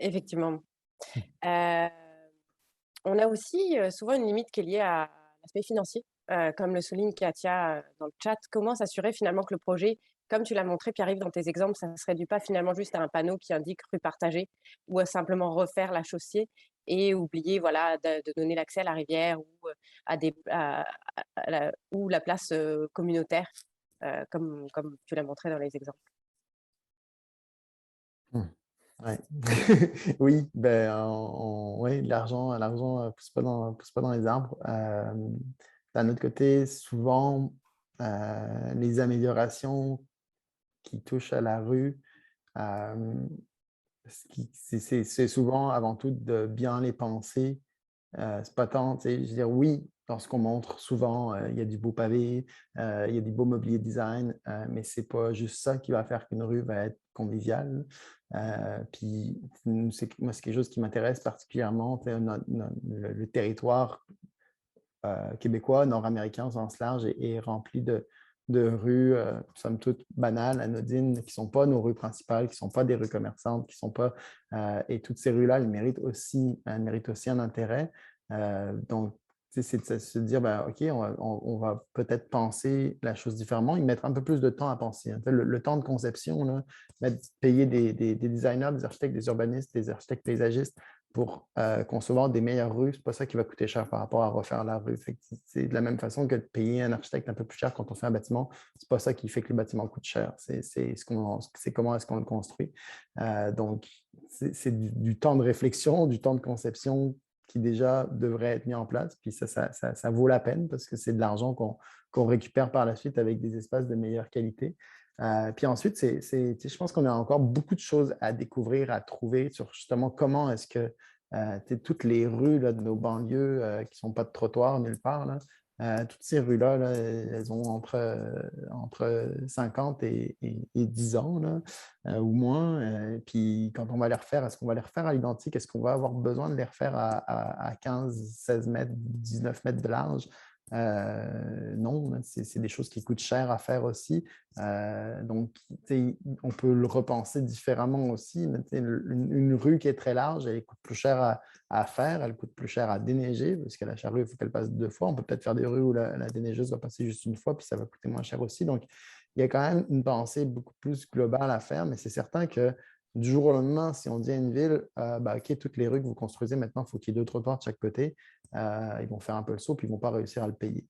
Effectivement. On a aussi souvent une limite qui est liée à l'aspect financier. Comme le souligne Katia dans le chat, comment s'assurer finalement que le projet, comme tu l'as montré, Pierre-Yves, dans tes exemples, ça ne se réduit pas finalement juste à un panneau qui indique rue partagée ou à simplement refaire la chaussée et oublier voilà, de donner l'accès à la rivière ou ou la place communautaire, comme tu l'as montré dans les exemples. Ouais. Oui, ouais, l'argent ne pousse pas dans les arbres. D'un autre côté, souvent, les améliorations qui touchent à la rue, c'est souvent avant tout de bien les penser. C'est pas tant, je veux dire, oui, lorsqu'on montre souvent, il y a du beau pavé, il y a du beau mobilier design, mais c'est pas juste ça qui va faire qu'une rue va être conviviale. Puis, moi, c'est quelque chose qui m'intéresse particulièrement, le territoire québécois, nord-américain au sens large, est rempli de rues, somme toute, banales, anodines, qui ne sont pas nos rues principales, qui ne sont pas des rues commerçantes, qui sont pas... et toutes ces rues-là, elles méritent aussi un intérêt. Donc, c'est de se dire, ben, OK, on va peut-être penser la chose différemment, y mettre un peu plus de temps à penser. Le temps de conception, là, payer des designers, des architectes, des urbanistes, des architectes paysagistes pour concevoir des meilleures rues, ce n'est pas ça qui va coûter cher par rapport à refaire la rue. C'est de la même façon que de payer un architecte un peu plus cher quand on fait un bâtiment, ce n'est pas ça qui fait que le bâtiment coûte cher, c'est comment est-ce qu'on le construit. Donc, c'est du temps de réflexion, du temps de conception qui déjà devrait être mis en place, puis ça vaut la peine parce que c'est de l'argent qu'on récupère par la suite avec des espaces de meilleure qualité. Puis ensuite, je pense qu'on a encore beaucoup de choses à découvrir, à trouver sur justement comment est-ce que toutes les rues là, de nos banlieues qui ne sont pas de trottoir nulle part, là, toutes ces rues-là, là, elles ont entre 50 et 10 ans là, ou moins. Puis quand on va les refaire, est-ce qu'on va les refaire à l'identique? Est-ce qu'on va avoir besoin de les refaire à 15, 16 mètres, 19 mètres de large? Non, c'est des choses qui coûtent cher à faire aussi. Donc, on peut le repenser différemment aussi. Une rue qui est très large, elle coûte plus cher à faire, elle coûte plus cher à déneiger, parce que la charrue, il faut qu'elle passe 2 fois. On peut peut-être faire des rues où la déneigeuse va passer juste une fois, puis ça va coûter moins cher aussi. Donc, il y a quand même une pensée beaucoup plus globale à faire, mais c'est certain que du jour au lendemain, si on dit à une ville, OK, toutes les rues que vous construisez, maintenant, il faut qu'il y ait 2 trottoirs de chaque côté, ils vont faire un peu le saut, puis ils ne vont pas réussir à le payer.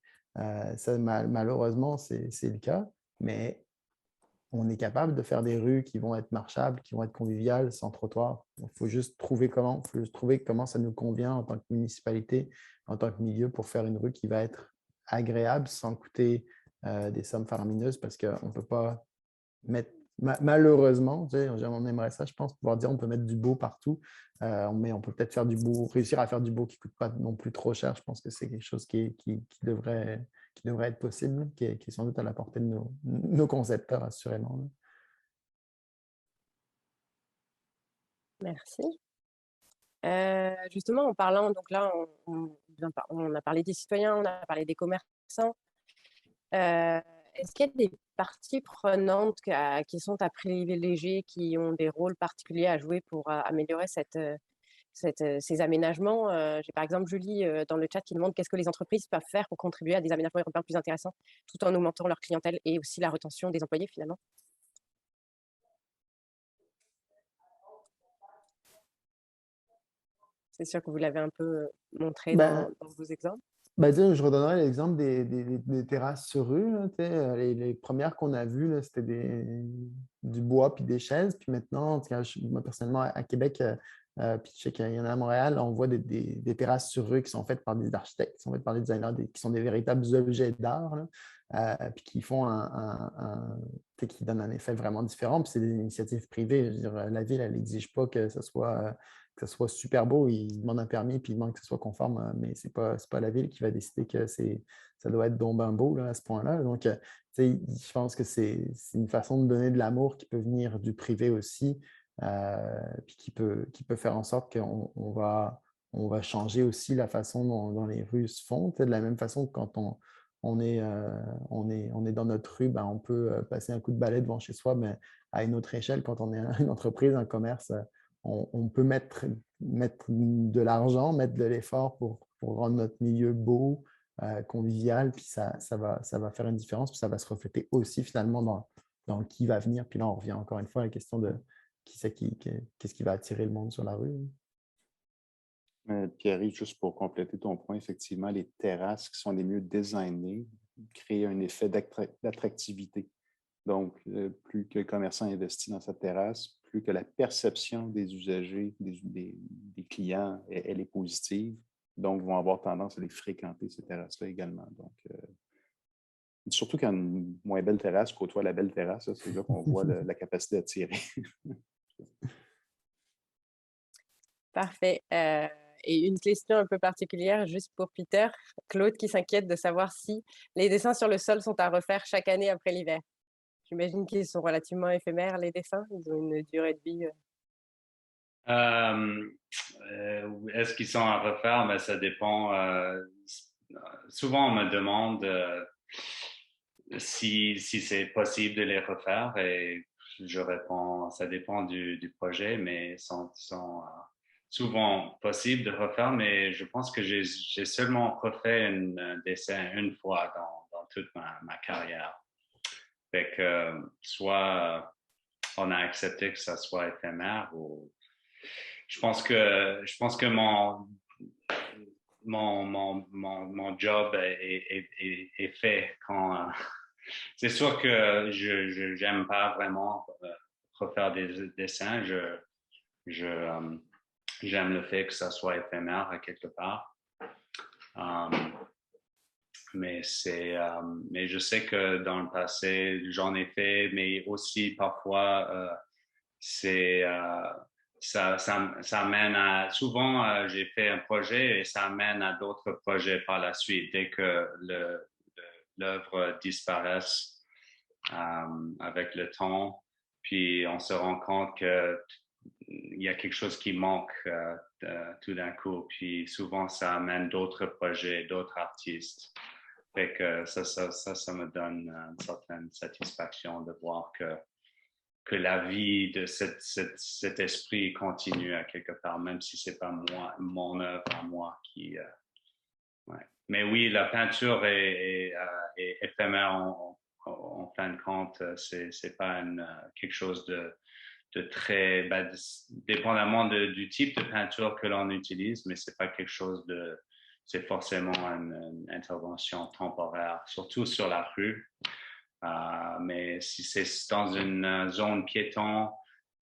Ça, malheureusement, c'est le cas, mais on est capable de faire des rues qui vont être marchables, qui vont être conviviales, sans trottoir. Il faut juste trouver comment ça nous convient en tant que municipalité, en tant que milieu, pour faire une rue qui va être agréable sans coûter des sommes faramineuses, parce qu'on ne peut pas mettre, malheureusement, on aimerait ça, je pense, pouvoir dire on peut mettre du beau partout, mais on peut peut-être faire du beau, réussir à faire du beau qui ne coûte pas non plus trop cher. Je pense que c'est quelque chose qui devrait être possible, qui est sans doute à la portée de nos concepteurs, assurément. Merci. Justement, en parlant, donc là, on a parlé des citoyens, on a parlé des commerçants. Est-ce qu'il y a des parties prenantes qui sont à privilégier, qui ont des rôles particuliers à jouer pour améliorer ces aménagements? J'ai par exemple Julie dans le chat qui demande qu'est-ce que les entreprises peuvent faire pour contribuer à des aménagements urbains plus intéressants tout en augmentant leur clientèle et aussi la rétention des employés finalement. C'est sûr que vous l'avez un peu montré dans vos exemples. Ben, je redonnerai l'exemple des terrasses sur rue. Là, les premières qu'on a vues, là, c'était du bois puis des chaises. Puis maintenant, moi, personnellement, à Québec, puis je sais qu'il y en a à Montréal, on voit des terrasses sur rue qui sont faites par des architectes, qui sont faites par des designers, qui sont des véritables objets d'art, puis qui font qui donnent un effet vraiment différent. Puis c'est des initiatives privées. Je veux dire, la ville, elle n'exige pas que ce soit super beau, il demande un permis puis il demande que ce soit conforme, mais ce n'est pas la ville qui va décider que ça doit être donc ben beau là, à ce point-là. Donc, je pense que c'est une façon de donner de l'amour qui peut venir du privé aussi, puis qui peut faire en sorte qu'on va changer aussi la façon dont les rues se font. De la même façon que quand on est dans notre rue, ben, on peut passer un coup de balai devant chez soi, mais à une autre échelle, quand on est une entreprise, un commerce, on peut mettre de l'argent, mettre de l'effort pour rendre notre milieu beau, convivial, puis ça va faire une différence, puis ça va se refléter aussi finalement dans qui va venir. Puis là, on revient encore une fois à la question de qu'est-ce qui va attirer le monde sur la rue. Pierre-Yves, juste pour compléter ton point, effectivement, les terrasses qui sont les mieux designées créent un effet d'attractivité. Donc, plus que le commerçant investit dans sa terrasse, plus que la perception des usagers, des clients, elle est positive. Donc, vont avoir tendance à les fréquenter, ces terrasses-là également. Donc, surtout quand une moins belle terrasse côtoie la belle terrasse, c'est là qu'on voit la capacité d'attirer. Parfait. Et une question un peu particulière, juste pour Peter. Claude qui s'inquiète de savoir si les dessins sur le sol sont à refaire chaque année après l'hiver. J'imagine qu'ils sont relativement éphémères, les dessins. Ils ont une durée de vie. Est-ce qu'ils sont à refaire? Mais ça dépend. Souvent, on me demande si c'est possible de les refaire et je réponds, ça dépend du projet, mais sont souvent possibles de refaire, mais je pense que j'ai seulement refait un dessin une fois dans toute ma carrière. Fait que soit on a accepté que ça soit éphémère ou je pense que mon job est fait quand c'est sûr que je j'aime pas vraiment refaire des dessins. J'aime le fait que ça soit éphémère à quelque part. Mais je sais que dans le passé, j'en ai fait, mais aussi parfois, ça mène à, souvent, j'ai fait un projet et ça mène à d'autres projets par la suite. Dès que l'œuvre disparaisse avec le temps, puis on se rend compte que il y a quelque chose qui manque tout d'un coup. Puis souvent, ça amène d'autres projets, d'autres artistes. Fait que ça me donne une certaine satisfaction de voir que la vie de cet esprit continue à quelque part, même si c'est pas moi, mon œuvre à moi qui. Ouais. Mais oui, la peinture est éphémère en fin de compte. C'est pas quelque chose de très, dépendamment du type de peinture que l'on utilise, mais c'est pas quelque chose c'est forcément une intervention temporaire, surtout sur la rue. Mais si c'est dans une zone piéton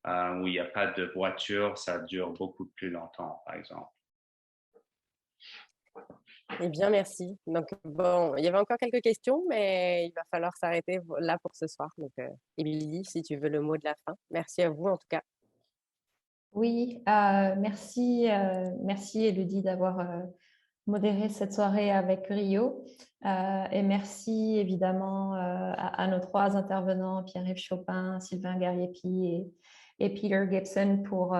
où il n'y a pas de voiture, ça dure beaucoup plus longtemps, par exemple. Eh bien, merci. Donc, bon, il y avait encore quelques questions, mais il va falloir s'arrêter là pour ce soir. Donc, Émilie, si tu veux le mot de la fin. Merci à vous, en tout cas. Oui, merci Élodie d'avoir modéré cette soirée avec Rio. Et merci évidemment à nos trois intervenants, Pierre-Yves Chopin, Sylvain Gariepi et Peter Gibson pour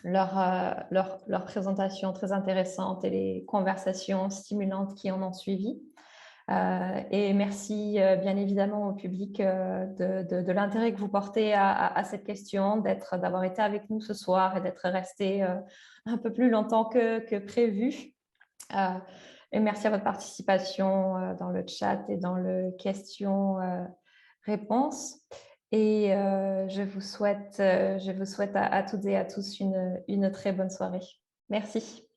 leur présentation très intéressante et les conversations stimulantes qui en ont suivi. Et merci bien évidemment au public de l'intérêt que vous portez à cette question, d'avoir été avec nous ce soir et d'être resté un peu plus longtemps que prévu. Et merci à votre participation dans le chat et dans le question-réponse. Et je vous souhaite à toutes et à tous une très bonne soirée. Merci.